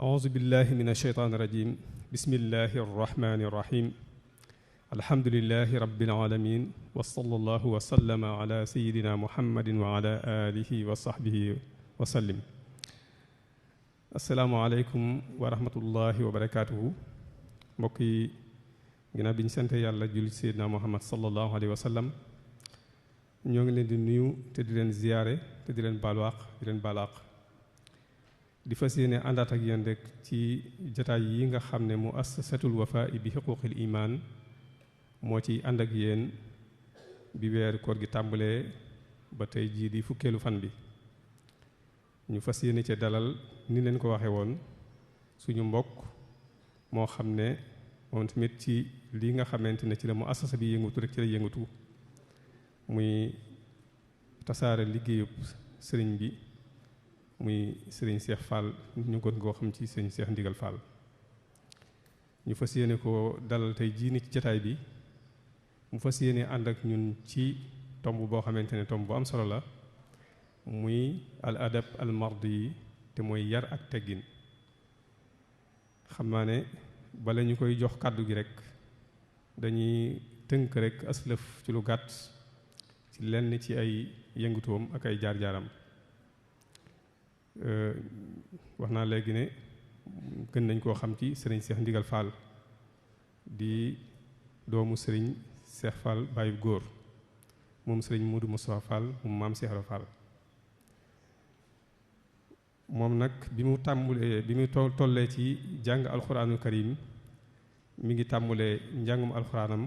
أعوذ بالله من الشيطان الرجيم بسم الله الرحمن الرحيم الحمد لله رب العالمين وصلى الله وسلم على سيدنا محمد وعلى آله وصحبه وسلم السلام عليكم ورحمة الله وبركاته mbokki ginnaaw bi ñu sant yàlla julli Seydina Muhammad sallallahu alayhi wa sallam ñoo ngi leen di nuyu te di leen ziyaare te di leen baalu àq di leen baal àq di fas yéene àndaat ak yéen rek ci jataay yi nga xam ne muassasatul Wafa bi xuquqil iman moo ci ànd ak yéen bi weer koor gi tàmbalee ba tey jii di fukkeelu fan bi ñu fas yéene ci dalal ni leen ko waxe woon suñu mbokk moo xam ne moom tamit ci li nga xamante ne ci la muassasa bi yëngatu rek ci la yëngatu muy tasaare liggéeyub sëriñ bi muy sëriñ Cheikh Fall ñu gën koo xam ci sëriñ Cheikh Ndigal Fall ñu fas yéene ko dalal tey jii ni ci jataay bi mu fas yéene ànd ak ñun ci tomb boo xamante ne tomb bu am solo la muy al adab al mardi yi te mooy yar ak teggin xam naa ne bala ñu koy jox kàddu gi rek dañuy tënk rek aslëf ci lu gàtt ci lenn ci ay yëngutoom ak ay jaar-jaaram wax naa léegi ne gën nañ koo xam ci sëriñ Cheikh Ndigal Fall di doomu sëriñ Cheikh Fall Baye góor moom sëriñ Modou Moustapha Fall moom maam Cheikh Ibra Fall moom nag bi mu tollee ci jàng alxuraanul karim mi ngi tàmbulee njàngum alxuraanam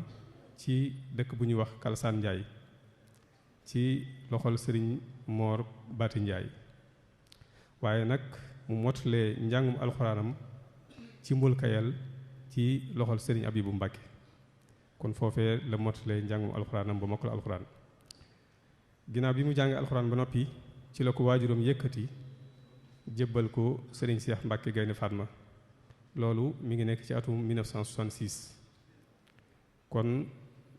ci dëkk bu ñuy wax Kalsaan Njaay ci loxol sëriñ Moor Baati Njaay waaye nag mu mottalee njàngum alxuraanam ci mbul kayal ci loxol sëriñ Abibu Mbàkke kon foofee la mottalee njàngum alxuraanam ba mokkal alxuraan ginnaaw bi mu jàngee alxuraan ba noppi ci la ko waajuram yëkkati jébbal ko sëriñ Cheikh Mbàkke Gaynde Fatma loolu mi ngi nekk ci atum 1966 kon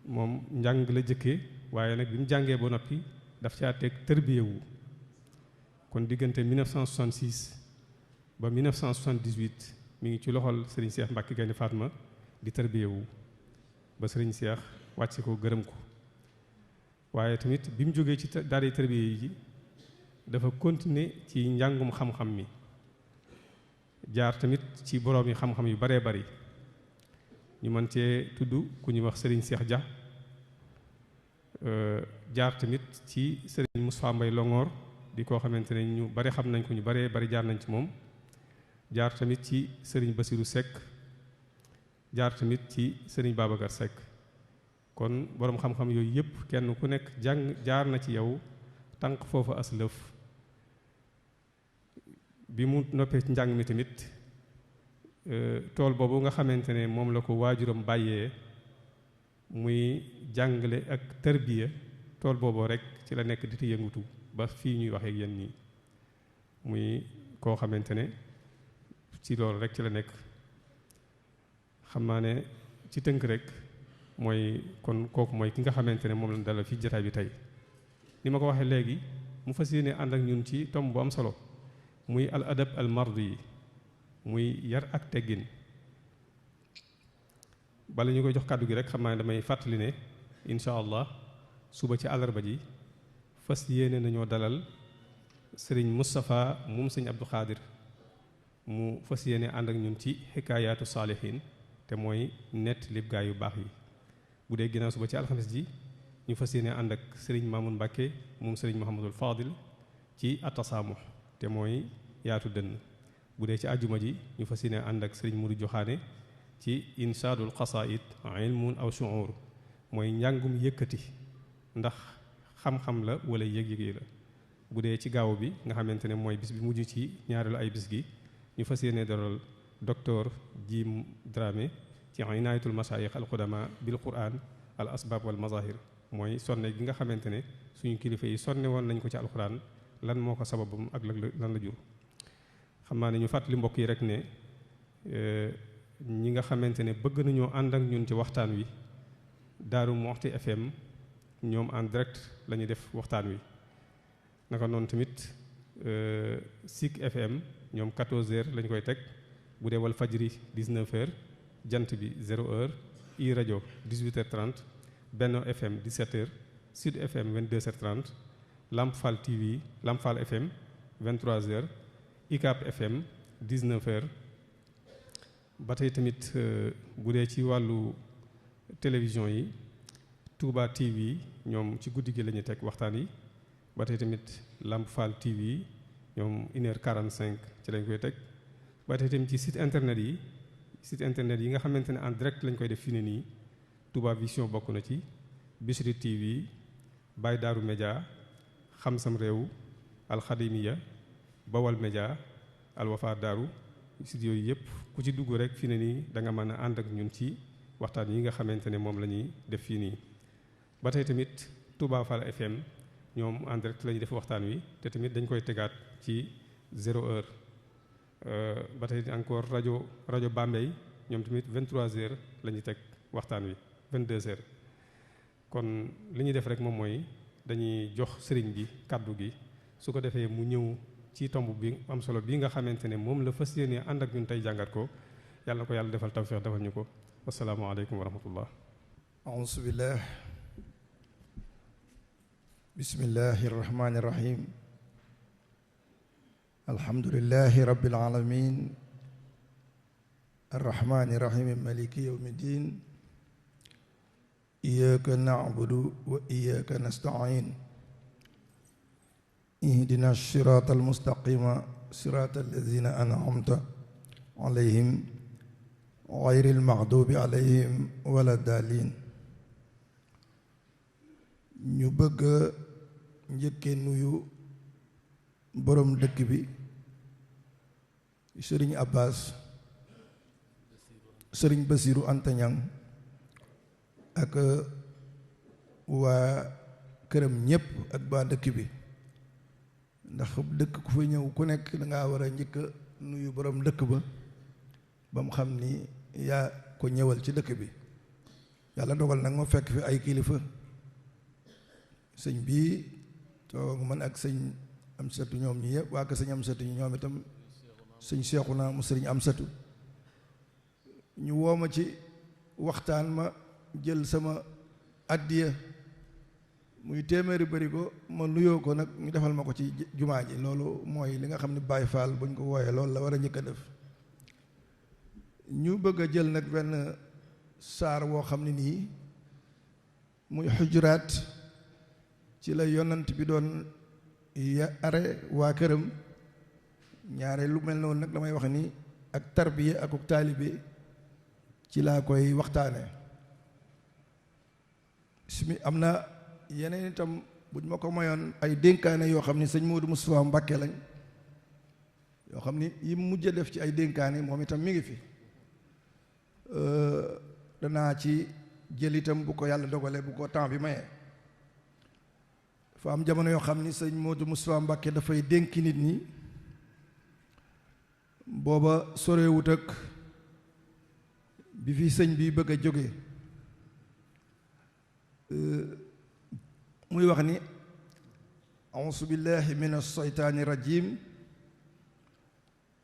moom njàng la jëkkee waaye nag bi mu jàngee ba noppi daf caa teg tërbiyewu kon diggante 1966 ba 1978 mi ngi ci loxol sëriñ Cheikh Mbàkke Gaynde Fatma di tërbiyewu ba sëriñ Cheikh wàcce ko gërëm ko waaye tamit bi mu jógee ci daara tërbiye yi dafa continuer ci njàngum xam-xam mi jaar tamit ci boroom yi xam-xam yu baree bari ñu mën cee tudd ku ñuy wax sëriñ Cheikh Dia jaar tamit ci sëriñ Moustapha Mbay Longoor di koo xamante ne ñu bari xam nañ ko ñu baree bari jaar nañ ci moom jaar tamit ci sëriñ Basiru Seck jaar tamit ci sëriñ Babacar Seck kon boroom xam-xam yooyu yëpp kenn ku nekk jaar na ci yow tànk foofu aslëf bi mu noppee ci njàng mi tamit tool boobu nga xamante ne moom la ko waajuram bàyyee muy jàngale ak tarbiya tool boobu rek ci la nekk di ci yëngutu ba fii ñuy waxee ak yéen nii muy koo xamante ne ci loolu rek ci la nekk xam naa ne ci tënk rek mooy kon kooku mooy ki nga xamante ne moom lañ dalal fii jotaay bi tey ni ma ko waxee léegi mu fas yéene ànd ak ñun ci tomb bu am solo muy al adab al mardi yi muy yar ak teggin bala ñu koy jox kàddu gi rek xam naa ne damay fàttali ne incha allah suba ci àllarba ji fas yéene nañoo dalal sëriñ Moustapha moom sëriñ Abdou Khadir mu fas yéene ànd ak ñun ci xikaayaatu saalihin te mooy nett lib gaa yu baax yi bu dee ginnaaw suba ci alxames ji ñu fas yéene ànd ak sëriñ Mamoun Mbàkke moom sëriñ Mouhamadul Fadil ci atasaamu te mooy yaatu dënn bu dee ci àjjuma ji ñu fas yéene ànd ak sëriñ Mudu Joxaane ci inshaadul xasaid ilmun aw shuur mooy njàngum yëkkati ndax xam-xam la wala yëg-yëg la bu dee ci gaaw bi nga xamante ne mooy bis bi mujj ci ñaareelu ay bis gi ñu fas yéene dalal docteur Jim Dramé ci inaayatul masaayix al qudama bil quran al asbab wal mazahir mooy sonne gi nga xamante ne suñu kilifa yi sonne woon nañ ko ci alxuraan lan moo ko sababam ak lan la jur. xam naa ne ñu fàttali mbokk yi rek ne ñi nga xamante ne bëgg nañoo ànd ak ñun ci waxtaan wi Daaru Muxti FM ñoom en direct la ñuy def waxtaan wi naka noonu tamit Sik FM ñoom 14h lañ koy teg bu dee wal fajri 19h jant bi 0h i rajo 18h30 Benno FM 17h Sud FM 22h30 Lamp Fall TV Lamp Fall FM 23h ICAP FM 19h ba tey tamit bu dee ci wàllu télévision yi Touba TV ñoom ci guddi gi la ñuy teg waxtaan yi ba tey tamit Lamp Fall TV ñoom 1h45 ci lañ koy teg ba tey tamit ci site internet yi nga xamante ne en direct lañ koy def fii ne nii Touba Vision bokk na ci Bichri TV Baye Darou Média Xam Sam Réew Alxadimiya Bawal Média Alwafa Daaru site yooyu yëpp ku ci dugg rek fii ne nii da nga mën a ànd ak ñun ci waxtaan yi nga xamante ne moom la ñuy def fii nii ba tey tamit Touba Fall FM ñoom en direct la ñuy def waxtaan wi te tamit dañ koy tegaat ci 0h ba tey encore rajo Bambey ñoom tamit 23h la ñuy teg waxtaan wi 22h kon li ñuy def rek moom mooy dañuy jox sëriñ bi kàddu gi su ko defee mu ñëw ci tomb bi am solo bii nga xamante ne moom la fas yéene ànd ak ñun tey jàngat ko yàlla na ko yàlla defal tawfiq defal ñu ko wasalaamaaleykum wa rahmatullah. auzu billah bismillahi rahmani rahim alhamdulillahi rabbil alamin arrahmani rahim maliki yawmi din iyyaka na'budu wa iyyaka nasta'in ihdina siratal mustaqima siratal ladzina an'amta alayhim ghayril maghdubi alayhim wala daalin ñu bëgg njëkke nuyu borom dëkk bi Sëriñ Abbas Sëriñ Basiru Anta Ñang ak waa këram ñépp ak waa dëkk bi ndax dëkk ku fa ñëw ku nekk dangaa war a njëkk a nuyu borom dëkk ba mu xam ni yaa ko ñëwal ci dëkk bi yàlla dogal nag ma fekk fi ay kilifa sëñ bii toog man ak sëñ am satu ñoom ñi yëpp waa ko sëñ am satu ñoom itam sëñ Seexuna mu sëriñ am satu ñu wooma ci waxtaan ma jël sama addiya muy téeméeri barigo ma nuyoo ko nag ñu defal ma ko ci jumaa ji loolu mooy li nga xam ne Baay Faal buñ ko wooyee loolu la war a njëkk a def ñu bëgg a jël nag benn saar woo xam ne nii muy xujuraat ci la yonant bi doon are waa këram ñaare lu mel noonu nag damay wax ni ak tarbiya ak taalibe ci laa koy waxtaane am na yeneen itam buñ ma ko mayoon ay dénkaane yoo xam ni sëñ Modou Moustapha Mbacké lañ yoo xam ni yi mujj def ci ay dénkaane moom itam mi ngi fi danaa ci jël itam bu ko yàlla dogalee bu ko temps bi mayee dafa am jamono yoo xam ni sëñ Modou Moustapha Mbacké dafay dénki nit ñi booba sorewut ak bi fi sëñ bi bëgg a jóge muy wax ni auzu billahi min alsheytaani rajim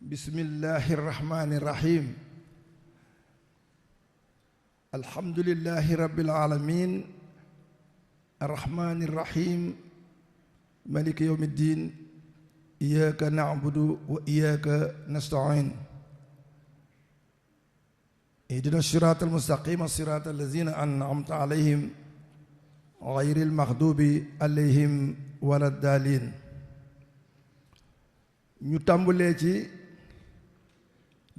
bismillahi arrahmani irrahim alhamdulillahi rabbil alamin arrahmani irrahim maliki yawmi ddin iyyaka na'budu wa iyyaka nasta'in ihdina sirata almustaqima sirata allazina an'amta alayhim ghayril maghdubi alayhim wala daalin ñu tàmbalee ci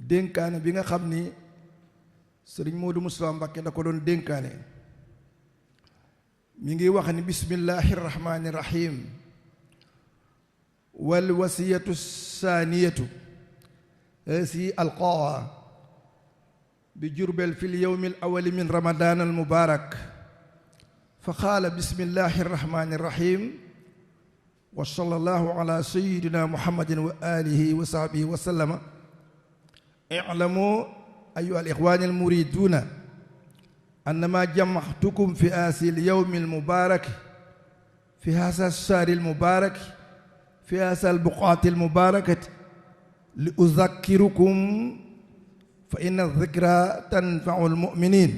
dénkaane bi nga xam ni sëriñ Modou Moustapha Mbacké da ko doon dénkaane mi ngi wax ni bismillahi irrahmani irrahim wal wasiyatu saaniyatu si alqaaha bi Jurbel fi l yowmi al awali min ramadan al mubarak fa qaala bismillahi irrahmani irrahim wa sallallahu ala sayyidina muhammadin wa alihi wa sahbihi wa sallama. i'lamu ayyuha al-ikhwani al-muriduna annama jama'tukum fi asil yawmi al-mubarak fi hadha ash-shahr al-mubarak fi hadha al-buq'ati al-mubarakati li udhakkirukum fa inna adh-dhikra tanfa'u al-mu'minin.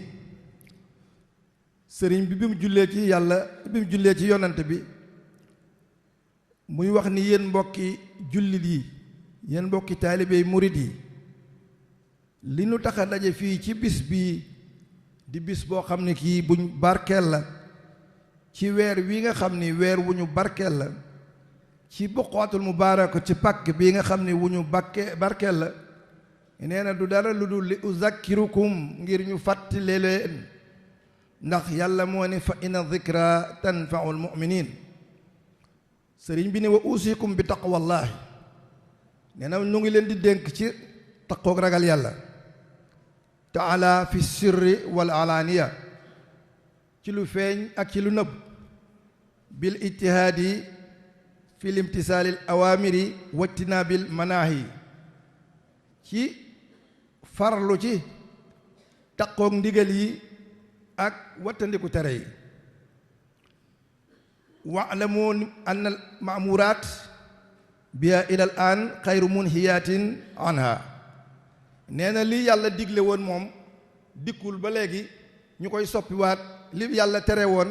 sëriñ bi mu jullee ci yàlla bi mu jullee ci yonant bi muy wax ni yéen mbokki jullit yi, yéen mbokki taalibey murid yi, li nu tax a daje fii ci bis bii di bis boo xam ne kii buñ barkeel la, ci weer wi nga xam ni weer wu ñu barkeel la, ci buqaatul mubaarak, ci pàkk bii nga xam ni wu ñu barkeel la, nee na du dara lu dul li uzakkirukum ngir ñu fàttali leen, ndax yàlla moo ne fa inna dhikra tanfa'u al-mu'minin. sëriñ bi ne wa usikum bi taqwallahi, nee na ñu ngi leen di dénk ci taqoog ragal yàlla, taala fi sirri wal alaaniya, ci lu feeñ ak ci lu nëbb, bil ijtihaadi fi limtisaali al awaamiri wajtinaabil manaahi, ci farlu ci taqoog ndigal yi ak wattandiku tere yi. wa'lamu anna al ma'muraat biha ila al aan xayru munhiyaatin anha. nee na li yàlla digle woon moom dikkul ba léegi ñu koy soppiwaat, li yàlla tere woon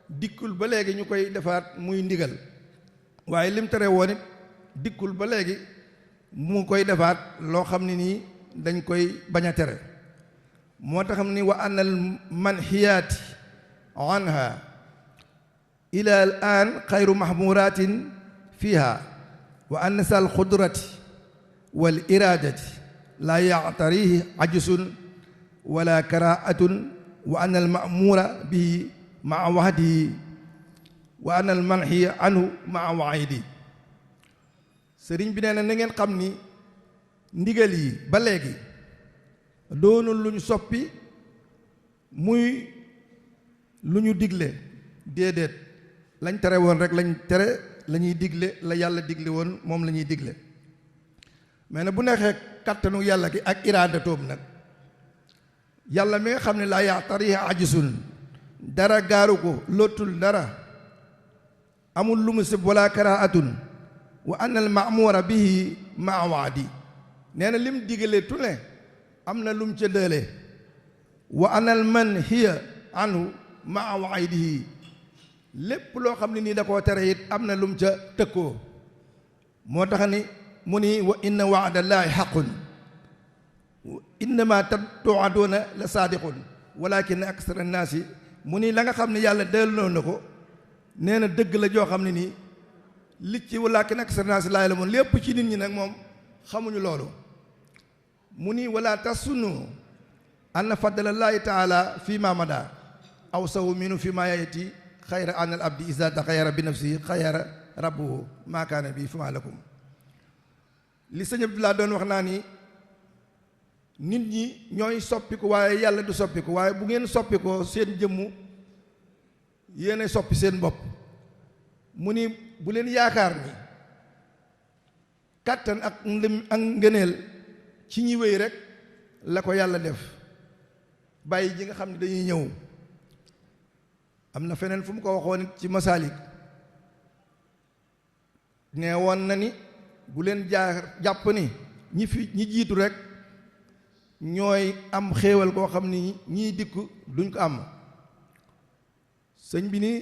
dikkul ba léegi ñu koy defaat muy ndigal, waaye lim tere woon it dikkul ba léegi mu koy defaat loo xam ne nii dañ koy bañ a tere. moo tax ni wa anna al manhiyaati anha ila al aan xayru mahmuratin fiha wa anna sal xudrati wal iradati la ya'tarihi ajsun wala karaatun wa anna al ma'mura bihi ma'a wahdihi wa anna al manhi anhu ma'a wa'idi. sëriñ bi nee na ngeen xam ni ndigal yi ba léegi doonul lu ñu soppi muy lu ñu digle, déedéet, lañ tere woon rek lañ tere, la ñuy digle la yàlla digle woon moom la ñuy digle. mais nag bu neexee kattanu yàlla gi ak iraada toob nag, yàlla mi nga xam ne laa ya'tarihi ajsun, dara gaaru ko, lottul dara, amul lu mu sib wala karaatun, wa anna al ma'mura bihi ma'a wa'di. nee na lim digalee tu ne am na lum ca dële, wa anna al manhiya anhu ma'a wa'idihi, lépp loo xam ne nii da koo tere it am na lum ca tëkkoo. moo tax ni mu ni wa inna wa'dallahi haqqun innama tu'aduna la saadiqun walakin aksara naasi, mu ni la nga xam ne yàlla delloo na ko, nee na dëgg la joo xam ne nii li ci walakin aksara naasi laa ya'lamuun, lépp ci nit ñi nag moom xamuñu loolu. mu ni wala tasunnu anna fadlallahi taala fi ma mada aw saw minu fi ma yati xayra an al abdi isa taxayara bi nafsihi xayara rabbuhu ma kaana bi fama lakum. li sëñ Abdullah doon wax naa ni nit ñi ñooy soppiku waaye yàlla du soppiku, waaye bu ngeen soppikoo seen jëmmu yéen a soppi seen bopp. mu ni bu leen yaakaar ni kàttan ak ngëneel ci ñi wéy rek la ko yàlla def, bàyyi ji nga xam ne dañuy ñëw. am na feneen fu mu ko waxoon ci masaalik, nee woon na ni bu leen jàpp ni ñi jiitu rek ñooy am xéewal koo xam ni ñii dikk duñ ko am. sëñ bi ni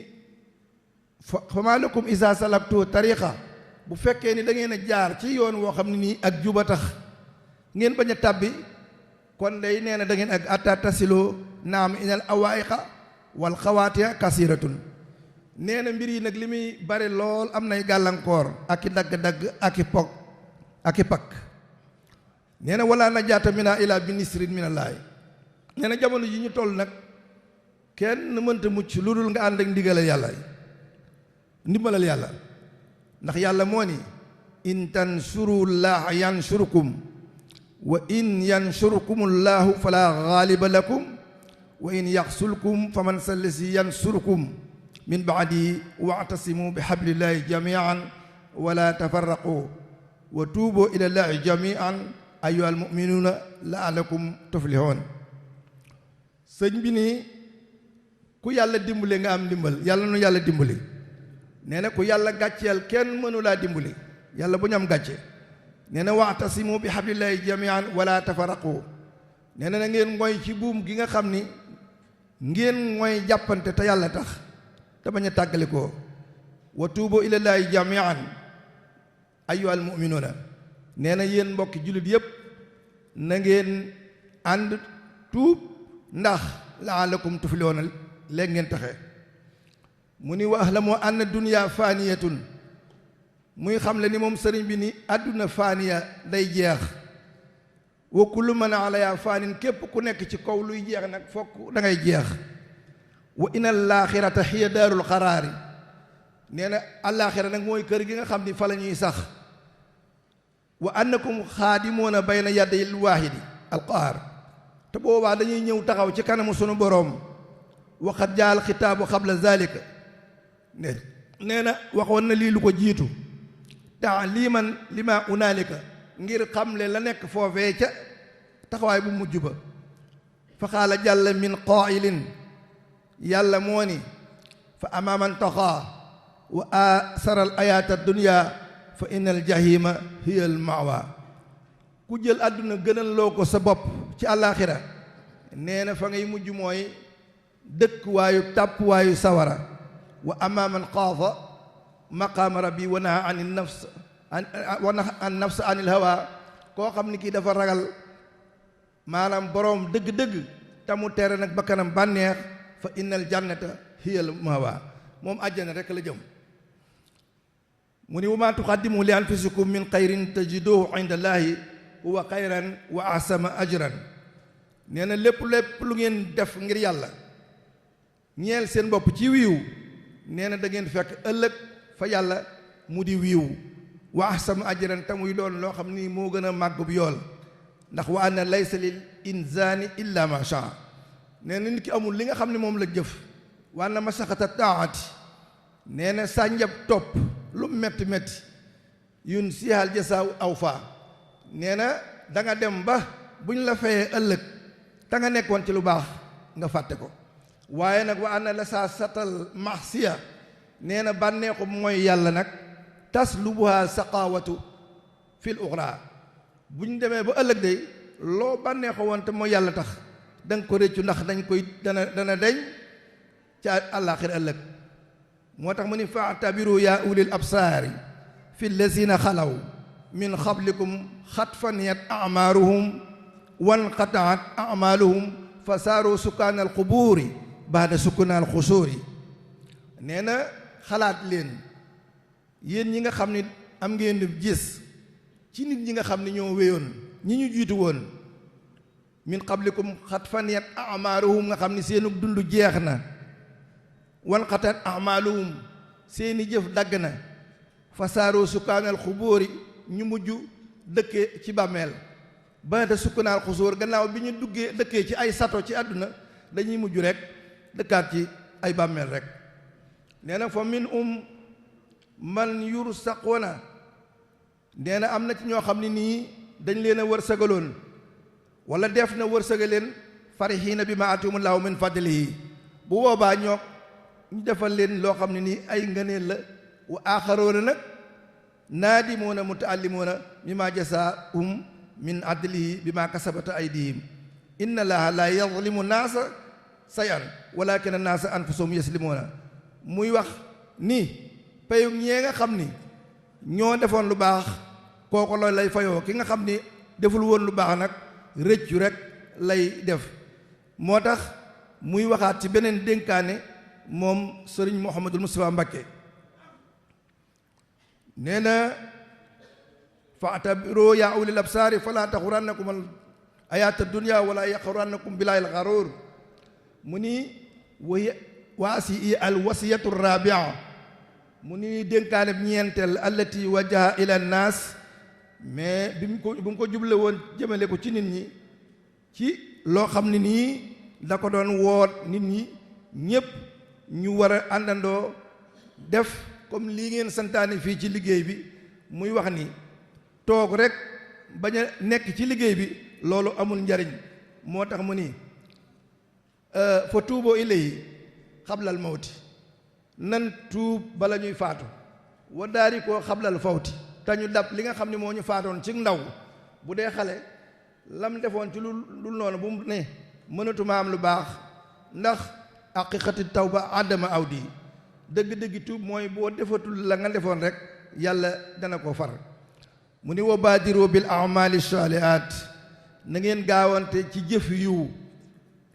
fa maa lakum isa salaktu tariqa, bu fekkee ni da ngeen a jaar ci yoon woo xam ne nii ak juba tax ngeen bañ a tàbbi, kon day nee na da ngeen ak atta tasiloo naam inal awaiqa wal xawaatiya kasiratun. nee na mbir yi nag li muy bari lool am nay gàllankoor ak i dagg-dagg ak i pog ak i pakk. nee na wala najaata mina ila bi nisrin minallaahi. nee na jamono ji ñu toll nag kenn mënta mucc lu dul nga ànd ak ndigalal yàlla, ndimbalal yàlla, ndax yàlla moo ni in tansurullaha yansurkum wa in yansurkumullahu fala ghaliba lakum wa in yaxsulkum fa man sallasi yansurkum min baadi wa'tasimu bi hablillahi jamian wala tafarraqu wa tuubu ila llahi jamian ayyuha almuminuuna la'allakum tuflihun. sëñ bi nii ku yàlla dimbali nga am ndimbal, yàlla nu yàlla dimbali. nee na ku yàlla gàcceel kenn mënu laa dimbali, yàlla bu ñu am gàcce. nee na wa'tasimu bi hablillahi jamian wala tafarraqu. nee na ngeen ngoy ci buum gi nga xam ni ngeen ngoy jàppante te yàlla tax te bañ a tàggalikoo. wa tuubu ilallaahi jamian ayyuhal mu'minuuna. nee na yéen mbokki jullit yépp na ngeen ànd tuub ndax la'allakum tuflihuuna léegi ngeen taxe. mu ni wa ahlamu anna dunya faaniyatun. muy xam le ni moom sëriñ bi ni àdduna faaniya day jeex. wa kullu man alayha faanin, képp ku nekk ci kaw luy jeex nag fokk da ngay jeex. wa inna al-aaxirata hiya daarul qaraari. nee na alaaxira nag mooy kër gi nga xam ni fa la ñuy sax. wa annakum xaadimuuna bayna yadayil waahidi alqahaar. te boobaa dañuy ñëw taxaw ci kanamu sunu boroom. waqad jaal xitaabu xabla zalika. nee na waxoon na lii lu ko jiitu. taaliman lima unaalika, ngir xamle la nekk foofee ca taxawaay bu mujj ba. fa xaala jàll min qaa'ilin, yàlla moo ni fa amaa man taxaa wa aasara al ayaata dunya fa inna al jahima hiya al mawa. ku jël àdduna gënal loo ko sa bopp ci àllaaxira, nee na fa ngay mujj mooy dëkkuwaayu tàppuwaayu sawara. wa amaa man xaafa maqaama rabbi wa naha an nafs an nafs anil hawa, koo xam ni kii dafa ragal maanaam boroom dëgg-dëgg te mu tere nag bakkanam bànneex, fa innal jannata hiyal mawa, moom àjjana rek la jëm. mu ni wa maa tuqaddimu li anfusikum min xayrin tajiduhu inda allahi huwa xayran wa ahsana ajran. nee na lépp lu ngeen def ngir yàlla ñeel seen bopp ci wiiw, nee na da ngeen fekk ëllëg fa yàlla mu di wiiw. wa ahsanu ajran te muy doon loo xam ni moo gën a màggub yool. ndax wa anna laysa lil insaani illa ma shaa. nee na nit ki amul li nga xam ne moom la jëf. wa anna mashaqqata taa'ati. nee na sànjab topp lu metti metti yun sihal jasaaw awfa. nee na da nga dem ba buñ la fayee ëllëg te nga nekkoon ci lu baax nga fàtte ko. waaye nag wa anna la saa satal mahsiya. nee na bànneexu mooy yàlla nag taslubuha saqaawatu fil uxra. bu ñu demee ba ëllëg day loo bànneexu woon te mooy yàlla tax da nga ko réccu, ndax dañ koy dana deñ ca àllaaxira ëllëg. moo tax mu ni fa'tabiru yaa ulil absaari fi lazina xalaw min xablikum xatfaniyat amaaruhum wanqataat amaaluhum fa saaru sukkaan al qubuuri baada sukkaan al xusuuri. nee na xalaat leen yéen ñi nga xam ni am ngeen di gis ci nit ñi nga xam ne ñoo wéyoon ñi ñu jiitu woon. min qablikum xat faniyat amaaruhum, nga xam ni seenu dund jeex na. wanqatat amaaluhum, seeni jëf dagg na. fasaaroo sukkaanal xubóori, ñu mujj dëkkee ci bàmmeel. baada sukkaanal xusóor, gannaaw bi ñu duggee dëkkee ci ay sato ci àdduna dañuy mujj rek dëkkaat ci ay bàmmeel rek. nee na fa min man yursaquna. nee na am na ci ñoo xam ne nii dañ leen a wërsëgaloon wala def na wërsëgaleen farihiina bi ma atimullahu min fadlihi. bu boobaa ñu defal leen loo xam ne nii ay ngëneel la. wa aaxaroona nag naadimuuna mutaallimuuna mimma jasaahum min adlihi bima kasabata aydihim. inna allaha la yazlimu naasa sayan walakin naasa anfusahum yaslimuuna. muy wax ni payu ñee nga xam ni ñoo defoon lu baax kooku loolu lay fayoo. ki nga xam ni deful woon lu baax nag rëccu rek lay def. moo tax muy waxaat ci beneen dénkaane moom sëriñ Mouhamadul Moustapha Mbacké. nee na fa'tabiru yaa ulil absaari falaa taxurannakum al ayaata dunya wala yaxurannakum billaahil garuur. mu ni waasi al wasiyatu rabia. mu ni dénkaane bi ñeenteel allati wajaha ila naas, mais bi mu ko juble woon jëmale ko ci nit ñi ci loo xam ne nii da ko doon woot nit ñi ñépp ñu war a àndandoo def comme lii ngeen santaane fii ci liggéey bi muy wax ni toog rek bañ a nekk ci liggéey bi loolu amul njariñ moo tax mu ni fa tuuboo ilayhi xablal mawti nan tuub bala ñuy faatu wa daari koo xablal fawti te ñu dab li nga xam ne moo ñu faatoon ci ndaw bu dee xale lam defoon ci lu noonu bu mu ne mënatuma am lu baax ndax haqiqati tawba adama awdi dëgg-dëgg tuub mooy boo defatul la nga defoon rek yàlla dana ko far mu ni wa baadiru bil a'mali salihat na ngeen gaawante ci jëf yiw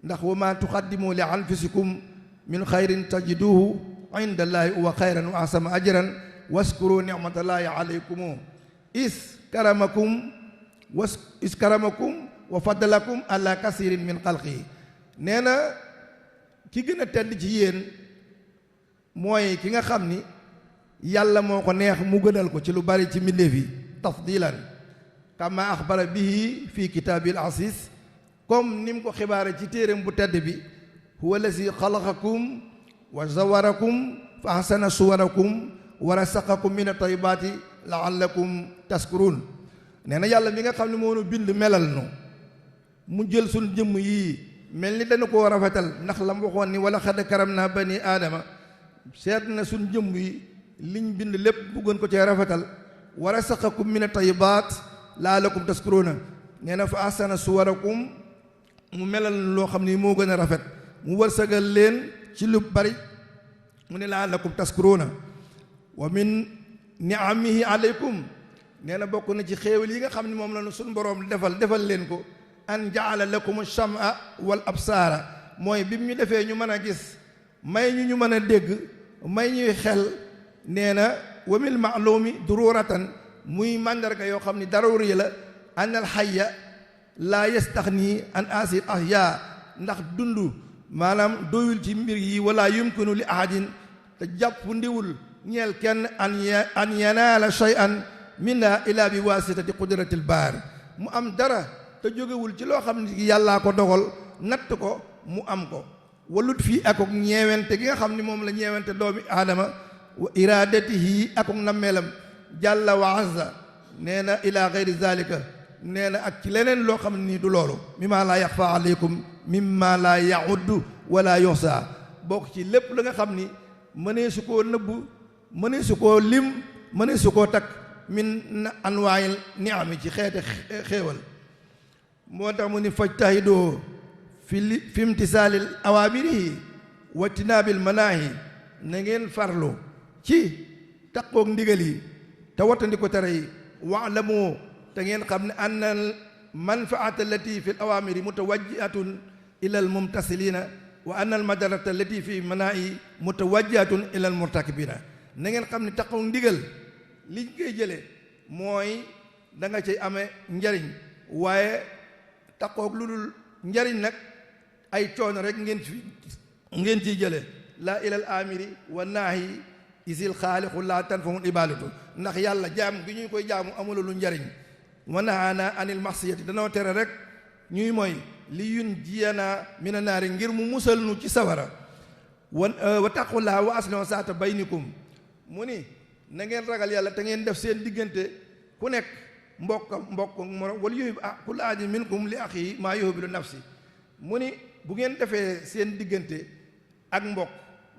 ndax wa ma tuqaddimu li anfusikum min xayrin tajiduhu inda allahi wa xayran wa asama ajran waskuru nicmatallahi alaykum is karamakum wa faddalakum ala kasirin min xalqi nee na ki gën a tedd ci yéen mooy ki nga xam ni yàlla moo ko neex mu gënal ko ci lu bari ci mbindeef yi tafdilan kama axbara bihi fi kitaabil asis comme ni mu ko xibaare ci téeréem bu tedd bi huwa allazi xalaqakum wa zawarakum fa ahsana suwarakum wa rasaqakum min at-tayyibati la'allakum tashkurun nee na yàlla mi nga xam ne moo nu bind melal nu mu jël suñ jëmm yii mel ni dana koo rafetal ndax la mu waxoon ni wala xad karam naa bani aadama seet na suñ jëmm yi liñ bind lépp bëggoon ko cee rafetal wa rasaqakum min at-tayyibat la'allakum tashkuruna nee na fa ahsana suwarakum mu melal loo xam ni moo gën a rafet mu wërsëgal leen ci lu bari mu ne la'allakum tashkuruna wa min ni'amihi alaykum nee na bokk na ci xéewal yi nga xam ne moom la nu suñ boroom defal leen ko an jaala lakum ash-sham'a wal absaara mooy bi mu ñu defee ñu mën a gis may ñu mën a dégg may ñuy xel nee na wa mil ma'lumi dururatan muy màndarga yoo xam ni daruri la an al hayya laa yastaxni an asir ahya ndax dund maanaam doyul ci mbir yi wala yumkinu li ahadin te jàpp ndiwul ñeel kenn an yanaala shay'an minna ila bi wasitati qudratil baar mu am dara te jógewul ci loo xam ne yàllaa ko dogal natt ko mu am ko walut fii akok ñeewente gi nga xam ne moom la ñeewente doomi aadama wa iradatihi akok nammeelam jàlla wa azza nee na ila gayri zalika nee na ak ci leneen loo xam ne nii du loolu mimma laa yaxfa aleykum mimma laa yauddu wala yoxsa bokk ci lépp la nga xam ni mënee su koo nëbbu mënee su koo lim mënee su koo takk min anwaayil ni'ami ci xeeti xéewal moo tax mu ni fajtahidoo fi imtisaalil awaamirihi wa tinaabil manaahi na ngeen farlu ci taqoog ndigal yi te wattandi ko tere yi wa'lamu te ngeen xam ne anna al manfaata allati fi l awaamiri mutawajjihatun ila al mumtasilina wa anna al madarata allati fi manaahi mutawajjihatun ila al murtakibina na ngeen xam ne taqoog ndigal liñ koy jële mooy da nga cay amee njariñ waaye taqoog lu dul njariñ nag ay coono rek ngeen ciy jële laa ilal amiri wa naahi isil xaaliqu laa tanfahul ibadatu ndax yàlla jaam gi ñuy koy jaamu amula lu njariñ wa nahaana anil maxsiyati danoo tere rek ñuy mooy li yun jiyana mina naari ngir mu musal nu ci sawara wa taqullaa wa aslihu saata baynikum mu ni na ngeen ragal yàlla te ngeen def seen diggante ku nekk mbokk moroom wala yuhib kullu ahadin minkum li axi maa yuhibbu li nafsi mu ni bu ngeen defee seen diggante ak mbokk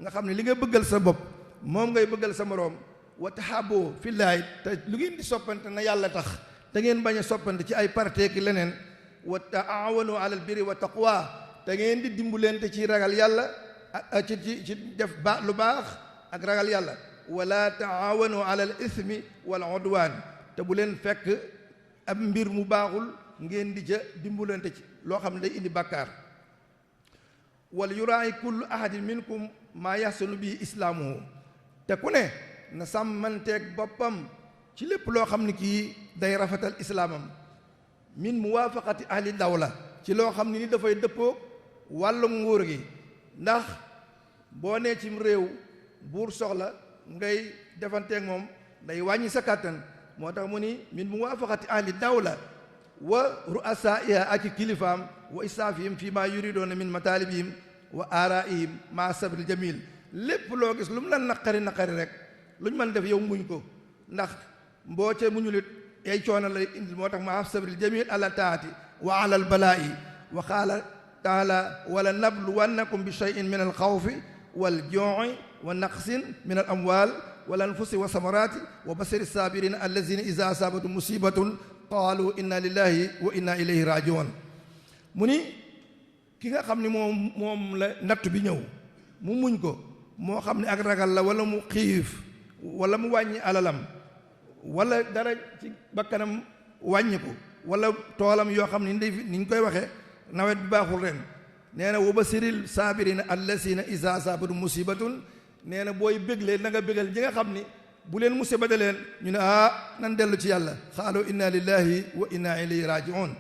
nga xam ne li nga bëggal sa bopp moom ngay bëggal sa moroom wa tahaaboo fillaahi te lu ngeen di soppante na yàlla tax te ngeen bañ a soppante ci ay parteeki leneen wa taawanu alal birri wa taqwa te ngeen di dimbalante ci ragal yàlla ci def lu baax ak ragal yàlla wala taawanu alal ismi wal udwaan te bu leen fekk ab mbir mu baaxul ngeen di ca dimbalante ci loo xam ne day indi bàkkaar wal yuraayi kullu ahadin minkum maa yaxsanu bi islaamuhu te ku ne na sàmmanteeg boppam ci lépp loo xam ne kii day rafetal islaamam min muwaafaqati ahli dawla ci loo xam ne ni dafay dëppoo wàllu nguur gi ndax boo nee cim réew buur soxla ngay defanteeg moom day wàññi sa kàttan moo tax mu ni min muwaafaqati ahli dawla wa ru'asaiha ak kilifaam wa isaafihim fi ma yuridoona min matalibihim wa araihim ma sabril jamil lépp loo gis lu mu la naqari rek luñ mën def yow muñ ko ndax mboo ca muñulit ay coono lay indil moo tax ma sabril jamil ala taati wa ala al balaa'i wa qaala taala wala nabluwannakum bi shay'in min al xawfi wal juu'i wa naqsin min al amwal wal anfusi wa samarati wa basiri saabirina allazina iza asabatu musibatun qaalu inna lillahi wa inna ilayhi rajiun mu ni ki nga xam ni moom la natt bi ñëw mu muñ ko moo xam ne ak ragal la wala mu xiif wala mu wàññi alalam wala dara ci bakkanam wàññi ko wala toolam yoo xam ne ni ñu koy waxee nawet bi baaxul ren nee na wa basiril saabirina allazina iza asabatu musibatun nee na booy béglee na nga bégal ñi nga xam ni bu leen musiba daleen ñu ne nan dellu ci yàlla xaalu inna lillahi wa inna ilayhi rajiun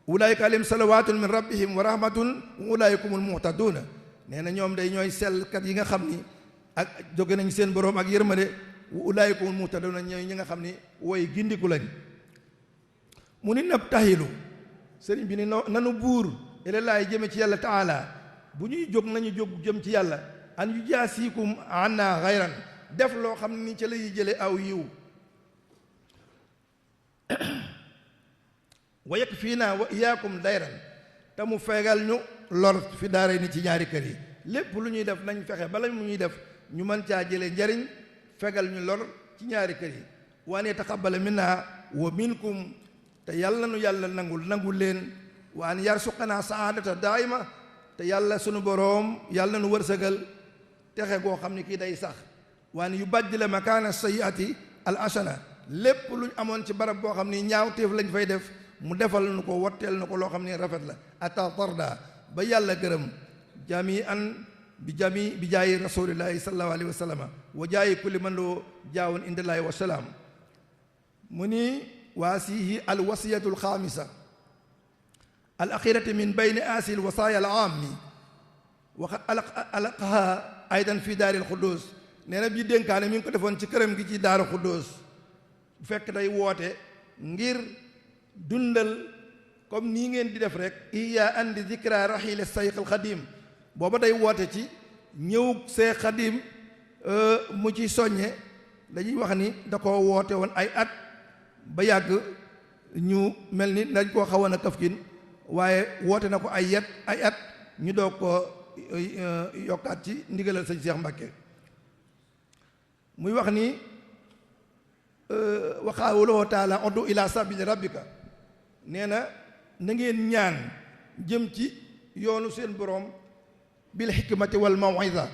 ulaayika alayhim salawatun min rabbihim wa rahmatun wa ulaayikumul muhtaduna nee na ñoom day ñooy sellkat yi nga xam ni ak jóge nañ seen boroom ak yërmande wa ulaayikumul muhtaduna ñooy ñi nga xam ni wooy gindiku lañ mu ni nab tahilu sëriñ bi ni nanu buur ilallaahi jëme ci yàlla taala bu ñuy jóg nañu jóg jëm ci yàlla an yu jaasikum anna xayran def loo xam ni ca lay jële aw yiw wa yakfiina wa iyaakum dayran te mu fegal ñu lor fi daara ni ci ñaari kër yi lépp lu ñuy def nañ fexe bala mu ñuy def ñu mën caa jële njariñ fegal ñu lor ci ñaari kër yi wa an yataqabbala minna wa minkum te yàlla nu yàlla nangul leen wa an yarsuqana saadata daayima te yàlla sunu boroom yàlla nu wërsëgal texe goo xam ne kii day sax waan yu baddila makaana sayyiati al asana lépp luñ amoon ci barab boo xam ni ñaaw téef lañ fay def mu defal nu ko wotteel nu ko loo xam ne rafet la ata tarda ba yàlla gërëm jami an bi jaayi rasulillahi sallallahu alayhi wa sallam wa jaayi kulli man loo jaawoon indallaahi wa salaam mu ni waasihi al wasiyatu al xaamisa al axirati min bayni aasi al wasaaya al aami wa alaqaha aydan fi daaril xudduus nee na bii dénkaane mi ngi ko defoon ci këram gi ci daaru xudduus bu fekk day woote ngir dundal comme nii ngeen di def rek iya andi zikra rahil sayx al xadim booba day woote ci ñëw see xadim mu ci soññe dañuy wax ni da ko woote woon ay at ba yàgg ñu mel ni dañ koo xawoon a kafkin waaye woote na ko ay at ñu doog ko yokkaat ci ndigalal sëñ Cheikh Mbacke muy wax ni waxaawuloo taala uddu ila sabili rabbika nee na ngeen ñaan jëm ci yoonu seen boroom bil hikmati wal maw'iza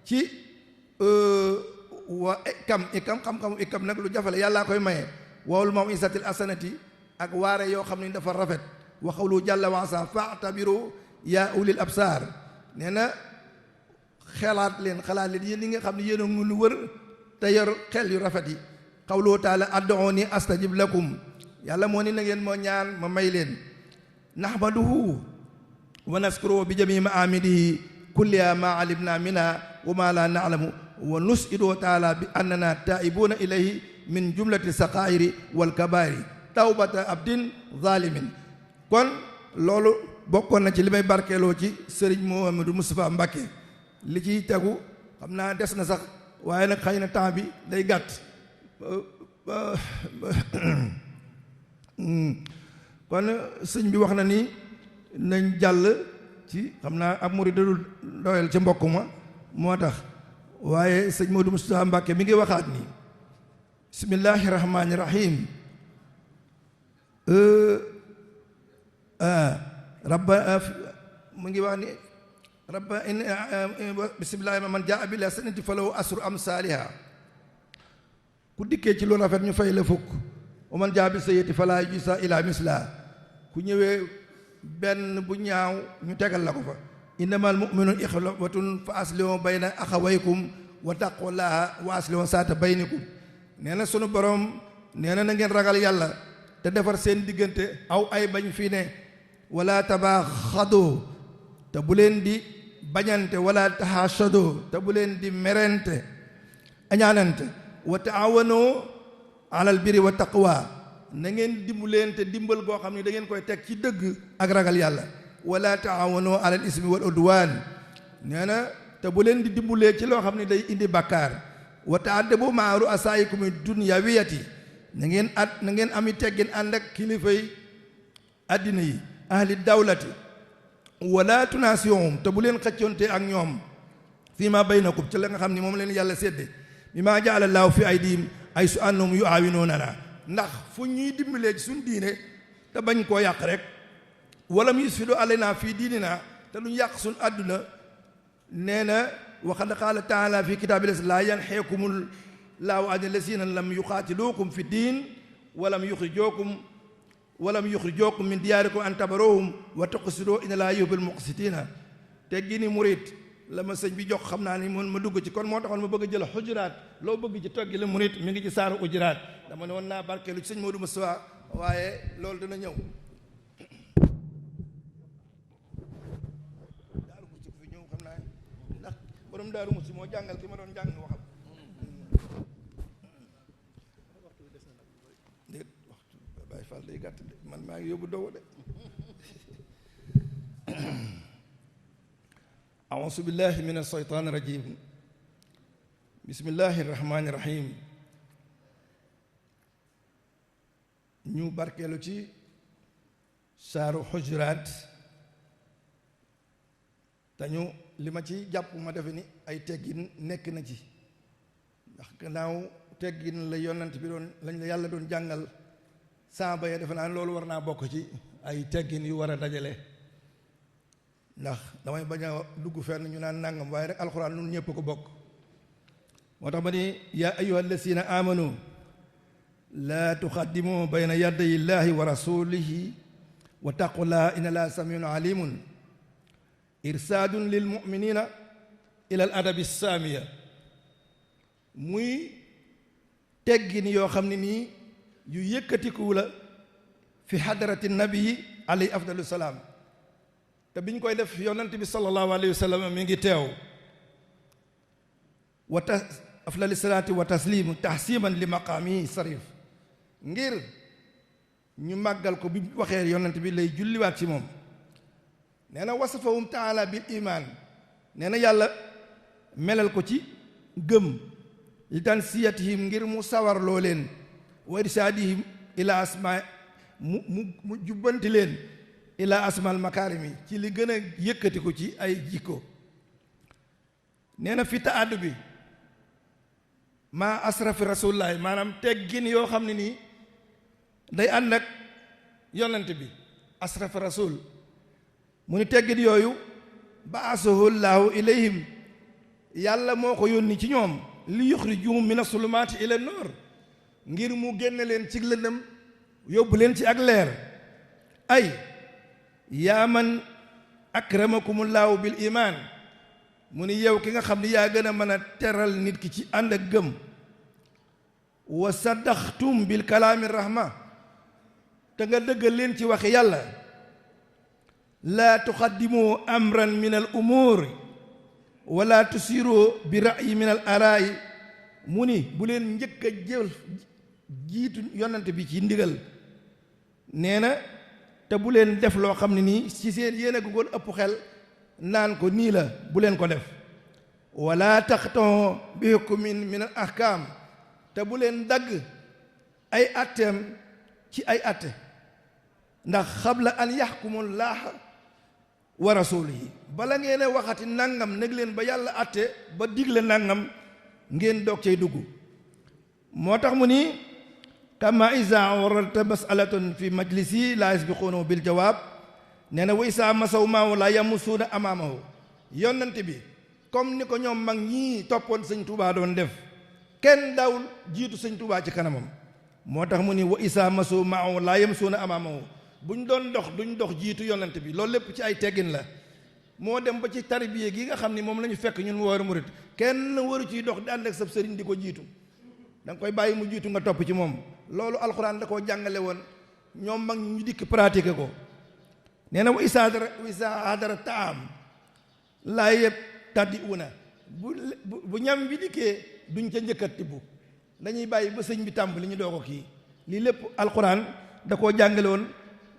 ci wa ikam xam-xamu ikam nag lu jafale yàllaa koy maye wawul maw'izatil asanati ak waare yoo xam ne dafa rafet waxawlu jàlla waasa fa'tabiru yaa ulil absaar nee na xalaat leen yéen ñi nga xam ne yéen a ngi lu wër te yor xel yu rafet yi xawloo taala ad'uuni astajib lakum yàlla moo ni na ngeen moo ñaan ma may leen nahmaduhu wa naskuruhu bi jamii maamidihi kulliha ma alimna minha wa ma la na'lamu wa nus'idu taala bi annana taa'ibuuna ilayhi min jumlati saqaa'iri wal kabaa'iri tawbata abdin zalimin kon loolu bokkoon na ci li may barkeeloo ci sëriñ Mouhamadou Moustapha Mbacké li ciy tegu xam naa des na sax waaye nag xëy na temps bi day gàtt kon sëñ bi wax na ni nañ jàll ci xam naa ab murid dadul doyal ci mbokk ma moo tax waaye sëñ Modou Moustapha Mbacké mi ngi waxaat ni bismillahi rahmaani rahim rabba mu ngi wax ni rabba in bismillahi man jaa bil hasanati falahu asru amsaaliha ku dikkee ci lu rafet ñu fay la fukk wa man jaa bi sayyati fala yujza ila misla ku ñëwee benn bu ñaaw ñu tegal la ko fa innamal mu'minuna ikhwatun fa aslihu bayna akhawaykum wa taqullaha wa aslihu saata baynikum nee na sunu borom nee na ngeen ragal yàlla te defar seen diggante aw ay bañ fii ne wala tabaxadu te bu leen di bañante wala taxaasadu te bu leen di merente añaanante wa taawanu alal birri wa taqwa na ngeen dimbalante dimbal goo xam ne da ngeen koy teg ci dëgg ak ragal yàlla wala taawanu ala al ismi wal udwan nee na te bu leen di dimbulee ci loo xam ne day indi bàkkaar wa ta'addabu ma'a ru'asaa'ikum dunyawiyati na ngeen ami teggin ànd ak kilifay addina yi ahli dawlati wala tunaasiyohum te bu leen xëccoonte ak ñoom fii ma baynakum ci la nga xam ne moom leen yàlla sédde bi ma ja'ala llaahu fi aydihim ay su annahum yu'aawinuunana ndax fu ñuy dimbalee ci suñ diine te bañ koo yàq rek walam yusfidu alaynaa fii diininaa te luñ yàq suñ àdduna nee na wa qad qaala taala fi kitaabillahi laa yanhaakumu llaahu ani llaziina lam yuqaatiluukum fi diin walam yuxrijookum min diyaarikum an tabarruuhum wa tuqsituu inna llaaha yuhibbul muqsitiina te gini murit la ma sëñ bi jox xam naa ni moom ma dugg ci kon moo taxoon ma bëgg a jël xujuraat loo bëgg ci toggi la murit mi ngi ci saaru ujuraat dama ne woon naa barkeelu ci sëñ Modou Moustapha waaye loolu dina ñëw daaru musi ko fi ñëw xam naa ndax borom daaru musi moo jàngal ki ma doon jàng waxam déet waxtu Baay Fall day gàtt de man maa ngi yóbbu dogu de أعوذ بالله من الشيطان الرجيم بسم الله الرحمن الرحيم ñu barkeelu ci saaru xujuraat dañu li ma ci jàpp ma defe ni ay teggin nekk na ci ndax gannaaw teggin la yonent bi doon lañ la yàlla doon jàngal saaba ya defe naa loolu war naa bokk ci ay teggin yu war a dajale ndax damay bañ a dugg fenn ñu naan nangam waaye rek alxuraan nun ñëpp ko bokk moo tax ma ni yaa ayyuha allazina amanu laa tuqaddimu bayna yaday llahi wa rasulihi wa taqullaha inna llaha samiun alimun irsaadun lil muminina ila al adabi saamiya muy teggin yoo xam ne nii yu yëkkatiku la fi hadarati nabii alayhi afdalu salaam te biñ koy def yonent bi sallallahu alayhi wa sallam mi ngi teew wa afdali salaati wa taslimu tahsiman li maqaami sarif ngir ñu màggal ko bi waxee yonent bi lay julliwaat ci moom nee na wasafahum taala bil iman nee na yàlla melal ko ci gëm li tansiyatihim ngir mu sawarloo leen wa irsaadihim ila asma mu jubbanti leen ila asmal makarimi ci li gën a yëkkati ko ci ay jikko nee na fi taaddu bi maa asrafi rasulillahi maanaam teggin yoo xam ne nii day ànd ak yonent bi asrafi rasul mu ni teggin yooyu baasahu llaahu ilayhim yàlla moo ko yónni ci ñoom li yuxrijuhum mina sulumaati ila noor ngir mu génne leen ci lëndëm yóbbu leen ci ak leer ay yaa man akramakumullahu bil iman mu ni yow ki nga xam ni yaa gën a mën a teral nit ki ci ànd ak gëm wa saddaxtum bil kalaami rahma te nga dëggal leen ci waxi yàlla laa tuqaddimu amran min al umuur wala tusiru bi ra'yi min al araay mu ni bu leen njëkk a jël jiitu yonent bi ci ndigal nee na te bu leen def loo xam ne nii ci seen yéen a goon ëpp xel naan ko nii la bu leen ko def wala taqta'u bi hukmin min al ahkam te bu leen dagg ay atteem ci ay atte ndax xabla an yaxkumullaah wa rasulihi bala ngeen a waxati nangam neg leen ba yàlla atte ba digle nangam ngeen doog cay dugg moo tax mu ni kama isa warata masalatun fi majlisi la yasbiqunahu bil jawaab nee na wa isa masaw maahu la yamusuuna amaamahu yonent bi comme ni ko ñoom mag ñii toppoon sëñ Tuubaa doon def kenn daawul jiitu sëñ Tuubaa ci kanamam moo tax mu ni wa isa masaw maahu la yamusuuna amaamahu buñ doon dox duñ dox jiitu yonent bi loolu lépp ci ay teggin la moo dem ba ci tarbiya gi nga xam ni moom la ñu fekk ñun wooru murit kenn waru ciy dox di ànd ak sab sëriñ di ko jiitu da nga koy bàyyi mu jiitu nga topp ci moom loolu alxuraan da koo jàngale woon ñoom mag ñu dikk pratiquer ko nee na wa isa hadara taam laa yëpp taddi una bu ñam bi dikkee duñ ca njëkkat tibb dañuy bàyyi ba sëñ bi tàmbali ñu doo ko kii lii lépp alxuraan da koo jàngale woon